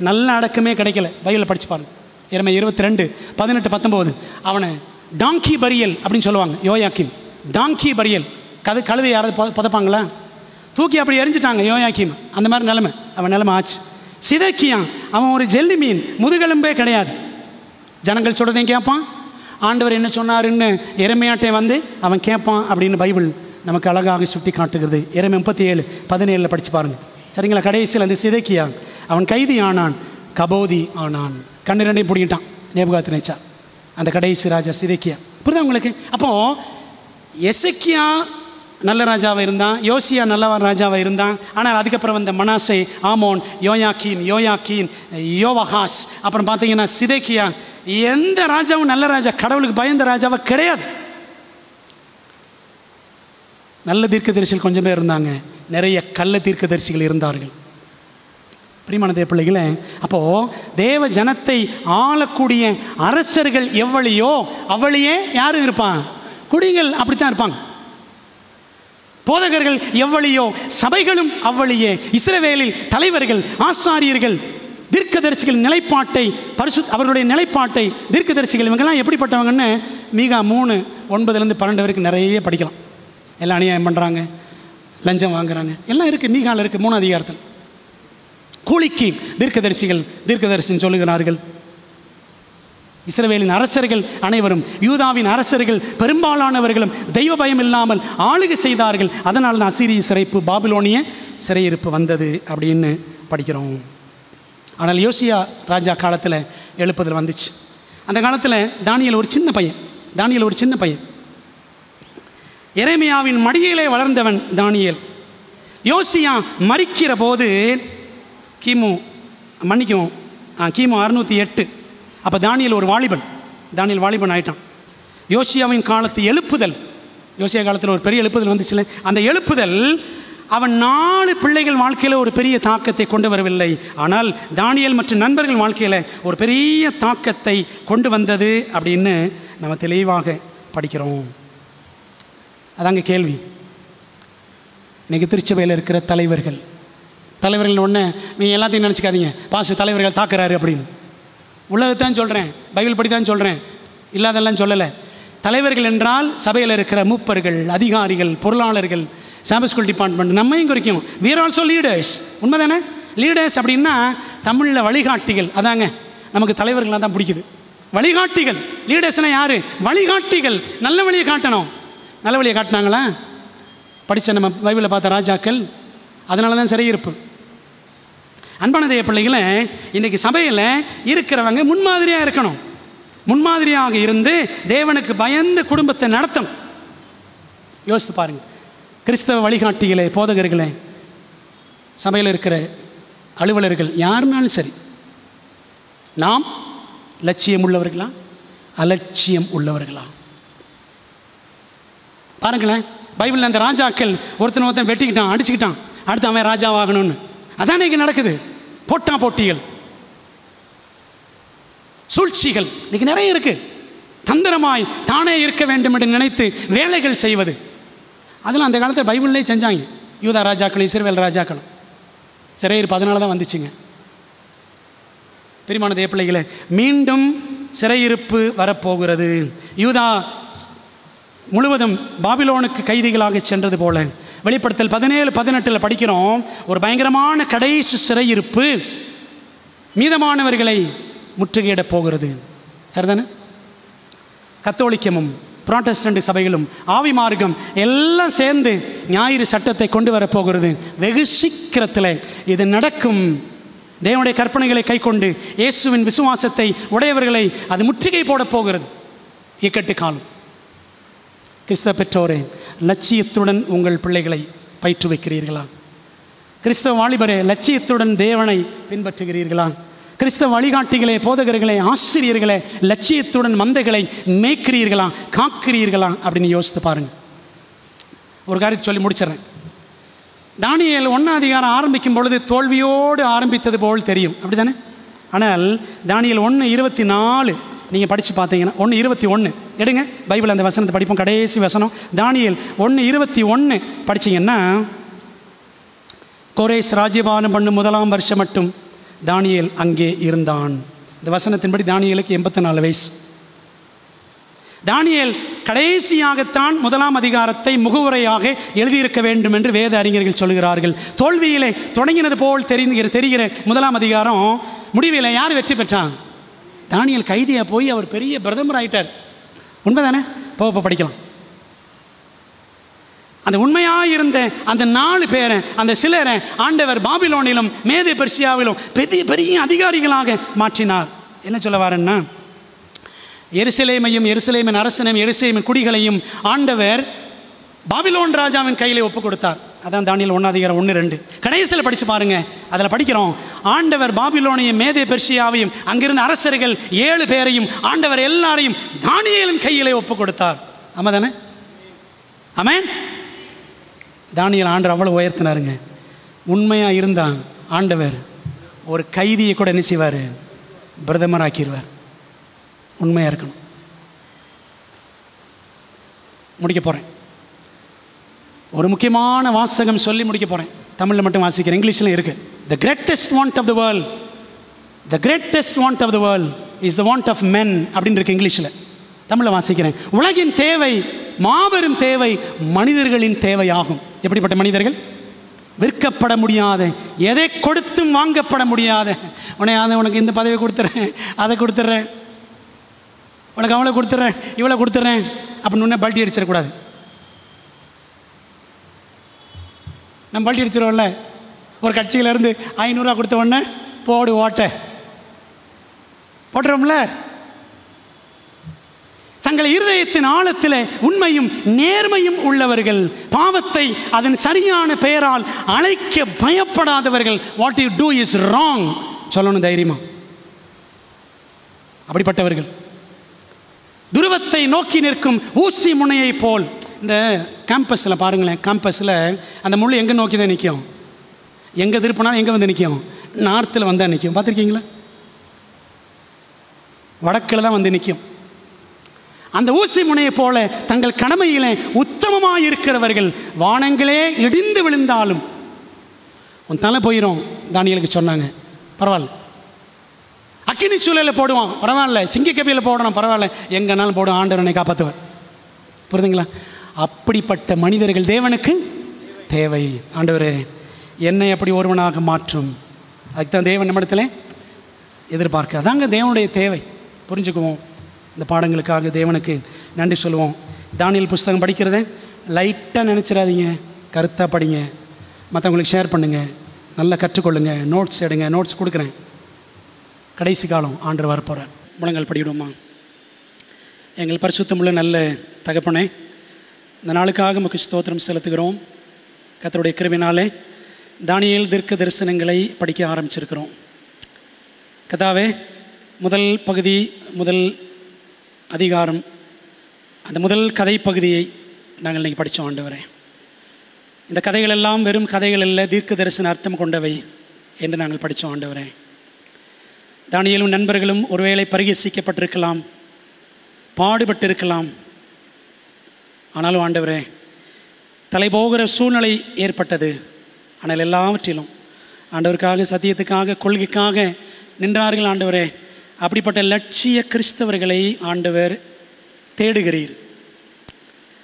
நல்ல அடக்கமே கிடைக்கல. பைபிளை படித்து பாருங்க. எரேமியா 22 18 19 அவனை டாங்கி பரியல் அப்படின்னு சொல்லுவாங்க. யோயாக்கீம் டாங்கி பரியல், கழுதை யாராவது புதைப்பாங்களா? தூக்கி அப்படி எரிஞ்சிட்டாங்க யோயாக்கீம். அந்த மாதிரி நிலைமை அவன் நிலைமை ஆச்சு. சிதேக்கியா அவன் ஒரு ஜெல்லி மீன், முதுகெலும்பே கிடையாது. ஜனங்கள் சொல்கிறதையும் கேட்பான், ஆண்டவர் என்ன சொன்னாருன்னு எரேமியாட்டே வந்து அவன் கேட்பான் அப்படின்னு பைபிள் நமக்கு அழகாக சுட்டி காட்டுகிறது. எரேமியா 37:17 படித்து பாருங்கள். சரிங்களா? கடைசியில் அந்த சிதேக்கியா அவன் கைதி ஆனான், கபோதி ஆனான். கண்ணு ரெண்டையும் பிடிக்கிட்டான் நேபுகாத்நேச்சார், அந்த கடைசி ராஜா சிதேக்கியா. புரியுதா உங்களுக்கு? அப்போது எசேக்கியா நல்ல ராஜாவாக இருந்தான், யோசியா நல்ல ராஜாவாக இருந்தான். ஆனால் அதுக்கப்புறம் வந்த மனாசே, ஆமோன், யோயாக்கீம், யோவஹாஸ், அப்புறம் பார்த்தீங்கன்னா சிதேக்கியா, எந்த ராஜாவும் நல்ல ராஜா, கடவுளுக்கு பயந்த ராஜாவை கிடையாது. நல்ல தீர்க்கதரிசிகள் கொஞ்சம் பேர் இருந்தாங்க, நிறைய கள்ள தீர்க்கதரிசிகள் இருந்தார்கள். பிரியமான தேவ பிள்ளைகளே, அப்போது தேவ ஜனத்தை ஆளக்கூடிய அரசர்கள் எவ்வளியோ அவ்வளியே யாரும் இருப்பான்? குடிகள் அப்படித்தான் இருப்பாங்க. போதகர்கள் எவ்வளியோ சபைகளும் அவ்வளியே. இஸ்ரவேலில் தலைவர்கள், ஆசாரியர்கள், தீர்க்கதரிசிகள் நிலைப்பாட்டை அவர்களுடைய நிலைப்பாட்டை தீர்க்கதரிசிகள் இவங்கெல்லாம் எப்படிப்பட்டவங்கன்னு மீகா 3:9-12 வரைக்கும் நிறைய படிக்கலாம். எல்லாம் அநியாயம் பண்ணுறாங்க, லஞ்சம் வாங்குறாங்க, எல்லாம் இருக்குது. மீகாவில் இருக்குது 3 அதிகாரத்தில். கூலிக்கு தீர்க்கதரிசின்னு சொல்லுகிறார்கள். இஸ்ரவேலின் அரசர்கள் அனைவரும், யூதாவின் அரசர்கள் பெரும்பாலானவர்களும் தெய்வ பயம் இல்லாமல் ஆளுகை செய்தார்கள். அதனால் தான் அசீரிய சிறைப்பு, பாபிலோனிய சிறையிருப்பு வந்தது அப்படின்னு படிக்கிறோம். ஆனால் யோசியா ராஜா காலத்தில் எழுப்புதல் வந்துச்சு. அந்த காலத்தில் தானியேல் ஒரு சின்ன பையன், எரேமியாவின் மடியிலே வளர்ந்தவன் தானியேல். யோசியா மரிக்கிற போது கிமு 608. அப்போ தானியேல் ஒரு வாலிபன் ஆயிட்டான். யோசியாவின் காலத்து எழுப்புதல், யோசியா காலத்தில் ஒரு பெரிய எழுப்புதல் வந்துச்சுல, அந்த எழுப்புதல் அவன் 4 பிள்ளைகள் வாழ்க்கையில் ஒரு பெரிய தாக்கத்தை கொண்டு வரவில்லை. ஆனால் தானியேல் மற்றும் நண்பர்கள் வாழ்க்கையில் ஒரு பெரிய தாக்கத்தை கொண்டு வந்தது அப்படின்னு நம்ம தெளிவாக படிக்கிறோம். அதாங்க கேள்வி. இன்றைக்கி திருச்சபையில் இருக்கிற தலைவர்கள் ஒன்று நீங்கள் எல்லாத்தையும் நினச்சிக்காதீங்க, பாஸ்டர் தலைவர்கள் தாக்குறாரு அப்படின்னு. உலகத்தான் சொல்கிறேன், பைபிள் படி தான் சொல்கிறேன், இல்லாதெல்லாம் சொல்லலை. தலைவர்கள் என்றால் சபையில் இருக்கிற மூப்பர்கள், அதிகாரிகள், பொருளாளர்கள், சாப ஸ்கூல் டிபார்ட்மெண்ட், நம்மையும் குறிக்கும். we are also leaders. உண்மை தானே? லீடர்ஸ் அப்படின்னா தமிழில் வழிகாட்டிகள். அதாங்க நமக்கு தலைவர்களாக தான் பிடிக்குது. வழிகாட்டிகள். லீடர்ஸ்னால் யார்? வழிகாட்டிகள். நல்ல வழியை காட்டணும். நல்ல வழியை காட்டினாங்களா? படித்த நம்ம பைபிளில் பார்த்த ராஜாக்கள், அதனால தான் சிறையிருப்பு. அன்பான தேவ பிள்ளைகளை, இன்றைக்கி சபையில் இருக்கிறவங்க முன்மாதிரியாக இருக்கணும். முன்மாதிரியாக இருந்து தேவனுக்கு பயந்து குடும்பத்தை நடத்தணும். யோசித்து பாருங்கள். கிறிஸ்தவ வழிகாட்டிகளே, போதகர்களே, சபையில் இருக்கிற அலுவலர்கள் யாருனாலும் சரி, நாம் லட்சியம் உள்ளவர்களா அலட்சியம் உள்ளவர்களா? பாருங்களேன், பைபிளில் அந்த ராஜாக்கள் ஒருத்தன் வெட்டிக்கிட்டான், அடிச்சுக்கிட்டான், அடுத்து அவன் ராஜாவாகணும்னு. அதான் இங்கே நடக்குது. போட்டா போட்டிகள், சூழ்ச்சிகள் இன்னைக்கு நிறைய இருக்கு. தந்திரமாய் தானே இருக்க வேண்டும் என்று நினைத்து வேலைகள் செய்வது, அதெல்லாம் அந்த காலத்தில் பைபிள்லேயே செஞ்சாங்க. யூதா ராஜாக்களும் இஸ்ரவேல் ராஜாக்களும் சிறையிருப்பு அதனால தான் வந்துச்சுங்க. பிரியமான தேவ பிள்ளைகளே, மீண்டும் சிறையிருப்பு வரப்போகிறது. யூதா முழுவதும் பாபிலோனுக்கு கைதிகளாக சென்றது போல வெளிப்படுத்தல் 17-18 படிக்கிறோம். ஒரு பயங்கரமான கடைசி சிறையிருப்பு மீதமானவர்களை முற்றுகையிட போகிறது. சரிதானே? கத்தோலிக்கமும் புராட்டஸ்டன்ட் சபைகளும் ஆவி மார்க்கம் எல்லாம் சேர்ந்து ஞாயிறு சட்டத்தை கொண்டு வரப்போகிறது. வெகு சீக்கிரத்தில் இது நடக்கும். தேவனுடைய கற்பனைகளை கை கொண்டு இயேசுவின் விசுவாசத்தை உடையவர்களை அது முற்றுகை போட போகிறது. இக்கட்டு காலம். கிறிஸ்தவ பெற்றோரே, லட்சியத்துடன் உங்கள் பிள்ளைகளை பயிற்றுவிக்கிறீர்களா? கிறிஸ்தவ வாலிபரே, லட்சியத்துடன் தேவனை பின்பற்றுகிறீர்களா? கிறிஸ்தவ வழிகாட்டிகளே, போதகர்களே, ஆசிரியர்களே, லட்சியத்துடன் மந்தைகளை மேய்க்கிறீர்களா, காக்கிறீர்களா அப்படின்னு யோசித்து பாருங்கள். ஒரு காரியத்தை சொல்லி முடிச்சிடறேன். தானியேல் 1 அதிகாரம் ஆரம்பிக்கும் பொழுது தோல்வியோடு ஆரம்பித்தது போல் தெரியும், அப்படி தானே? ஆனால் தானியேல் 1:24 நீங்கள் படித்து பார்த்தீங்கன்னா, 1:21 எடுங்க பைபிள், அந்த வசனத்தை படிப்போம். கடைசி வசனம் தானியேல் 1:21 படிச்சிங்கன்னா, கோரேஸ் ராஜ்யபாரம் பண்ணும் 1ஆம் வருஷம் மட்டும் தானியேல் அங்கே இருந்தான். இந்த வசனத்தின்படி தானியேலுக்கு 84 வயசு. தானியேல் கடைசியாகத்தான் 1ஆம் அதிகாரத்தை முகவுரையாக எழுதியிருக்க வேண்டும் என்று வேத அறிஞர்கள் சொல்கிறார்கள். தோல்வியிலே தொடங்கினது போல் தெரிகிற 1ஆம் அதிகாரம் முடிவில் யார் வெற்றி பெற்றான்? தானியேல் கைதியாக போய் அவர் பெரிய பிரதமர் ஆயிட்டார். உண்மைதானே? இப்போ படிக்கலாம். அந்த உண்மையாக இருந்த அந்த 4 பேரை, அந்த சிலரை ஆண்டவர் பாபிலோனிலும் மேதே பெர்சியாவிலும் பெரிய பெரிய அதிகாரிகளாக மாற்றினார். என்ன சொல்ல வாரேன்னா, எருசலேமையும் எருசலேமின் அரசனையும் எருசலேமின் குடிகளையும் ஆண்டவர் பாபிலோன் ராஜாவின் கையில் ஒப்பு கொடுத்தார். அதான் தானியேல் 1 அதிகாரம் 1-2 கடைசியில் படித்து பாருங்க. அதில் படிக்கிறோம், ஆண்டவர் பாபிலோனையும் மேதே பெர்சியாவையும் அங்கிருந்த அரசர்கள் 7 பேரையும் ஆண்டவர் எல்லாரையும் தானியேலின் கையிலே ஒப்பு கொடுத்தார். ஆமாம் தானே? ஆமென். தானியேல் ஆண்டவர் அவ்வளோ உயர்த்தினாருங்க. உண்மையாக இருந்தான் ஆண்டவர் ஒரு கைதியை கூட என்ன செய்வார்? பிரதமர் ஆக்கிடுவார். உண்மையாக இருக்கணும். முடிக்க போகிறேன். ஒரு முக்கியமான வாசகம் சொல்லி முடிக்க போகிறேன். தமிழில் மட்டும் வாசிக்கிறேன், இங்கிலீஷில் இருக்குது. The greatest want of the world, the greatest want of the world is the want of men அப்படின்னு இருக்கு இங்கிலீஷில். தமிழில் வாசிக்கிறேன். உலகின் தேவை, மாபெரும் தேவை மனிதர்களின் தேவையாகும். எப்படிப்பட்ட மனிதர்கள்? விற்கப்பட முடியாத, எதை கொடுத்தும் வாங்கப்பட முடியாத, உனக்கு இந்த பதவி கொடுத்துட்றேன், அதை கொடுத்துட்றேன், உனக்கு அவளை கொடுத்துட்றேன், இவளை கொடுத்துட்றேன் அப்படின்னு ஒன்றே பல்ட்டி அடிச்சிடக்கூடாது. நம்ம பல்ட்டி அடிச்சிடுவோம்ல, ஒரு கட்சியிலேருந்து 500 ரூபா கொடுத்த உடனே போடு ஓட்ட போட்டுறோம்ல. தங்கள் இருதயத்தின் ஆழத்தில் உண்மையும் நேர்மையும் உள்ளவர்கள், பாவத்தை அதன் சரியான பெயரால் அழைக்க பயப்படாதவர்கள். What you do is wrong சொல்லணும் தைரியமா. அப்படிப்பட்டவர்கள் துருவத்தை நோக்கி நிற்கும் ஊசி முனையை போல். இந்த கேம்பஸில் பாருங்களேன், கேம்பஸில் அந்த முள் எங்கே நோக்கி தான் நிற்கும்? எங்கே திருப்பினாலும் எங்கே வந்து நிற்கும்? நார்த்தில் வந்தால் நிற்கும். பார்த்துருக்கீங்களா? வடக்கில் தான் வந்து நிற்கும். அந்த ஊசி முனையை போல தங்கள் கடமையிலே உத்தமமாக இருக்கிறவர்கள் வானங்களே இடிந்து விழுந்தாலும் உன் தலை போயிடும். தானியேலுக்கு சொன்னாங்க, பரவாயில்ல. அக்கினி சூழலில் போடுவான், பரவாயில்ல. சிங்கக்கபியில் போடணும், பரவாயில்ல. எங்கேனாலும் போடும், ஆண்டவர் என்னை காப்பாற்றுவார். புரியுதுங்களா? அப்படிப்பட்ட மனிதர்கள் தேவனுக்கு தேவை. ஆண்டவரே, என்னை அப்படி ஒருவனாக மாற்றும். அதுக்கு தான் தேவன் நம்மிடத்தில் எதிர்பார்க்க. அதாங்க தேவனுடைய தேவை. புரிஞ்சுக்குவோம். இந்த பாடங்களுக்காக தேவனுக்கு நன்றி சொல்லுவோம். தானியேல் புஸ்தகம் படிக்கிறத லைட்டாக நினச்சிடாதீங்க, கருத்தாக படிங்க, மற்றவங்களுக்கு ஷேர் பண்ணுங்கள். நல்லா கற்றுக்கொள்ளுங்க. நோட்ஸ் எடுங்க. நோட்ஸ் கொடுக்குறேன். கடைசி காலம் ஆண்டவர் வரப்போகிறார். முழங்கால் படிவிடுமா. எங்கள் பரிசுத்தமுள்ள நல்ல தகப்பனே, இந்த நாளுக்காக நமக்கு ஸ்தோத்திரம் செலுத்துகிறோம். கர்த்தருடைய கிருபையினாலே தானியேல் தீர்க்க தரிசனங்களை படிக்க ஆரம்பிச்சிருக்கிறோம். கர்த்தாவே, முதல் பகுதி, முதல் அதிகாரம், அந்த முதல் கதை பகுதியை நாங்கள் இன்றைக்கி படித்தோம். ஆண்டவரே, இந்த கதைகள் எல்லாம் வெறும் கதைகள் அல்ல, தீர்க்க தரிசன அர்த்தம் கொண்டவை என்று நாங்கள் படித்தோம். ஆண்டவரே, தானியேலும் நண்பர்களும் ஒருவேளை பரிகசிக்கப்பட்டிருக்கலாம், பாடுபட்டிருக்கலாம். ஆனாலும் ஆண்டவரே, தலைபோகிற சூழ்நிலை ஏற்பட்டது. ஆனால் எல்லாவற்றிலும் ஆண்டவருக்காக, சத்தியத்துக்காக, கொள்கைக்காக நின்றார்கள். ஆண்டவரே, அப்படிப்பட்ட லட்சிய கிறிஸ்தவர்களை ஆண்டவர் தேடுகிறீர்.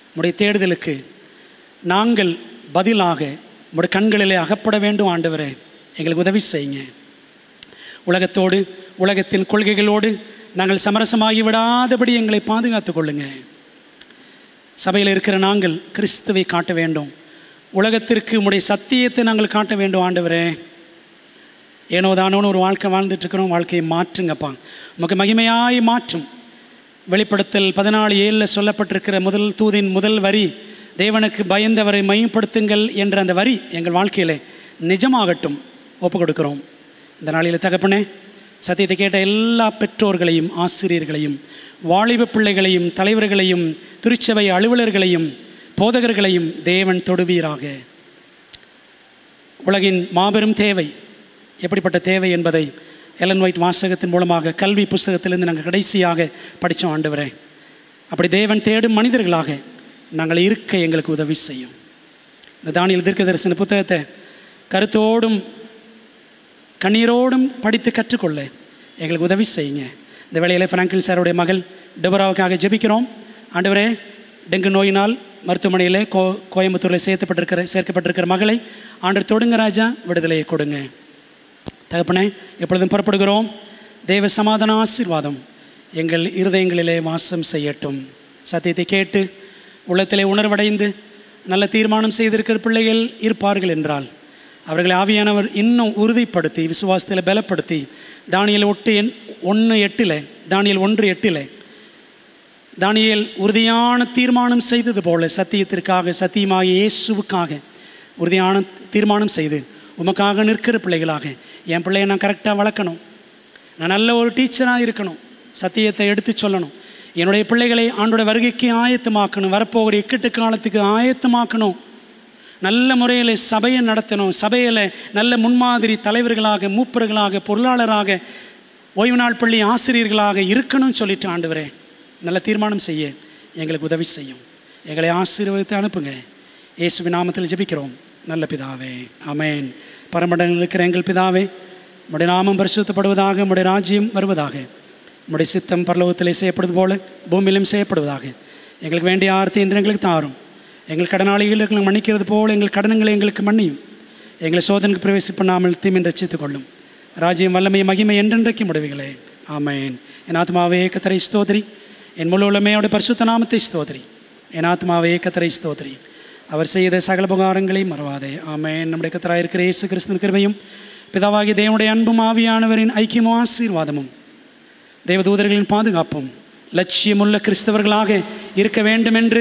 உம்முடைய தேடுதலுக்கு நாங்கள் பதிலாக உம்முடைய கண்களிலே அகப்பட வேண்டும். ஆண்டவரே, எங்களுக்கு உதவி செய்யுங்க. உலகத்தோடு, உலகத்தின் கொள்கைகளோடு நாங்கள் சமரசமாகி விடாதபடி எங்களை பாதுகாத்து கொள்ளுங்க. சபையில் இருக்கிற நாங்கள் கிறிஸ்துவை காட்ட வேண்டும். உலகத்திற்கு உம்முடைய சத்தியத்தை நாங்கள் காட்ட வேண்டும். ஆண்டவரே, ஏனோ தானோன்னு ஒரு வாழ்க்கை வாழ்ந்துட்டுருக்கிறோம். வாழ்க்கையை மாற்றுங்கப்பா. உமக்கு மகிமையாய் மாற்றும். வெளிப்படுத்தல் 14:7 சொல்லப்பட்டிருக்கிற முதல் தூதின் முதல் வரி, தேவனுக்கு பயந்தவரை மையப்படுத்துங்கள் என்ற அந்த வரி எங்கள் வாழ்க்கையில் நிஜமாகட்டும். ஒப்பு கொடுக்கிறோம். இந்த நாளில் தகப்பனே, சத்தியத்தை கேட்ட எல்லா பெற்றோர்களையும், ஆசிரியர்களையும், வாலிப பிள்ளைகளையும், தலைவர்களையும், திருச்சபை அலுவலர்களையும், போதகர்களையும் தேவன் தொடுவீராக. உலகின் மாபெரும் தேவை எப்படிப்பட்ட தேவை என்பதை எலன் ஒயிட் வாசகத்தின் மூலமாக கல்வி புஸ்தகத்திலிருந்து நாங்கள் கடைசியாக படித்தோம். ஆண்டவரே, அப்படி தேவன் தேடும் மனிதர்களாக நாங்கள் இருக்க எங்களுக்கு உதவி செய்யும். இந்த தானியேல் தீர்க்க தரிசன புத்தகத்தை கருத்தோடும் கண்ணீரோடும் படித்து கற்றுக்கொள்ள எங்களுக்கு உதவி செய்யுங்க. இந்த வேளையில் ஃப்ராங்கில் சாருடைய மகள் டெபராவுக்காக ஜெபிக்கிறோம். ஆண்டவரே, டெங்கு நோயினால் மருத்துவமனையில் கோயம்புத்தூரில் சேர்க்கப்பட்டிருக்கிற மகளை ஆண்டவர் தொடுங்க ராஜா, விடுதலையை கொடுங்க. தகப்பனே, எப்பொழுதும் புறப்படுகிறோம். தேவ சமாதான ஆசீர்வாதம் எங்கள் இருதயங்களிலே வாசம் செய்யட்டும். சத்தியத்தை கேட்டு உள்ளத்திலே உணர்வடைந்து நல்ல தீர்மானம் செய்திருக்கிற பிள்ளைகள் இருப்பார்கள் என்றால் அவர்களை ஆவியானவர் இன்னும் உறுதிப்படுத்தி, விசுவாசத்தில் பலப்படுத்தி, தானியேல் 1:8 தானியேல் உறுதியான தீர்மானம் செய்தது போல சத்தியத்திற்காக, சத்தியமாக இயேசுவுக்காக உறுதியான தீர்மானம் செய்து உமக்காக நிற்கிற பிள்ளைகளாக என் பிள்ளையை நான் கரெக்டாக வளர்க்கணும். நான் நல்ல ஒரு டீச்சராக இருக்கணும். சத்தியத்தை எடுத்து சொல்லணும். என்னுடைய பிள்ளைகளை ஆண்டோட வருகைக்கு ஆயத்தமாக்கணும். வரப்போகிற இக்கட்டு காலத்துக்கு ஆயத்தமாக்கணும். நல்ல முறையில் சபையை நடத்தணும். சபையில் நல்ல முன்மாதிரி தலைவர்களாக, மூப்பர்களாக, பொருளாளராக, ஓய்வு நாள் பள்ளி ஆசிரியர்களாக இருக்கணும்னு சொல்லிட்டு ஆண்டவரே, நல்ல தீர்மானம் செய்ய எங்களுக்கு உதவி செய்யும். எங்களை ஆசீர்வதித்து அனுப்புங்க. இயேசுவின் நாமத்தில் ஜெபிக்கிறோம் நல்ல பிதாவே, ஆமென். பரமண்டலத்தில் இருக்கிற எங்கள் பிதாவே, உம்முடைய நாமம் பரிசுத்தப்படுவதாக, உம்முடைய ராஜ்யம் வருவதாக, உம்முடைய சித்தம் பரலோகத்திலே செய்யப்படுவது போல பூமியிலும் செய்யப்படுவதாக. எங்களுக்கு வேண்டிய ஆர்த்தி என்று எங்களுக்கு தாரும். எங்கள் கடனாளிகளுக்கு எங்களுக்கு மன்னிக்கிறது போல் எங்கள் கடனங்களை எங்களுக்கு மன்னியும். எங்களை சோதனைக்கு பிரவேசிப்பண்ணாமல் தீமின் ரட்சித்துக் கொள்ளும். ராஜ்யம், வல்லமை, மகிமை என்றென்றைக்கு முடிவுகளே, ஆமென். என் ஆத்மாவே கர்த்தரை ஸ்தோத்திரி. என் முழு உள்ளமையோட பரிசுத்த நாமத்தை ஸ்தோத்திரி. என் ஆத்மாவே கர்த்தரை ஸ்தோத்திரி. அவர் செய்த சகல உபகாரங்களை மறவாதே, ஆமென். நம்முடைய கர்த்தராக இருக்கிற இயேசு கிறிஸ்துவின் கிருபையும், பிதாவாகிய தேவனுடைய அன்பும், ஆவியானவரின் ஐக்கியமும் ஆசீர்வாதமும், தேவதூதர்களின் பாதுகாப்பும் லட்சியமுள்ள கிறிஸ்தவர்களாக இருக்க வேண்டும் என்று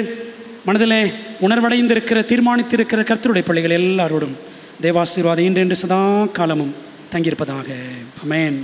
மனதிலே உணர்வடைந்திருக்கிற, தீர்மானித்திருக்கிற கர்த்தருடைய பிள்ளைகள் எல்லாரோடும் தேவாசீர்வாதம் இன்று சதா காலமும் தங்கியிருப்பதாக, ஆமென்.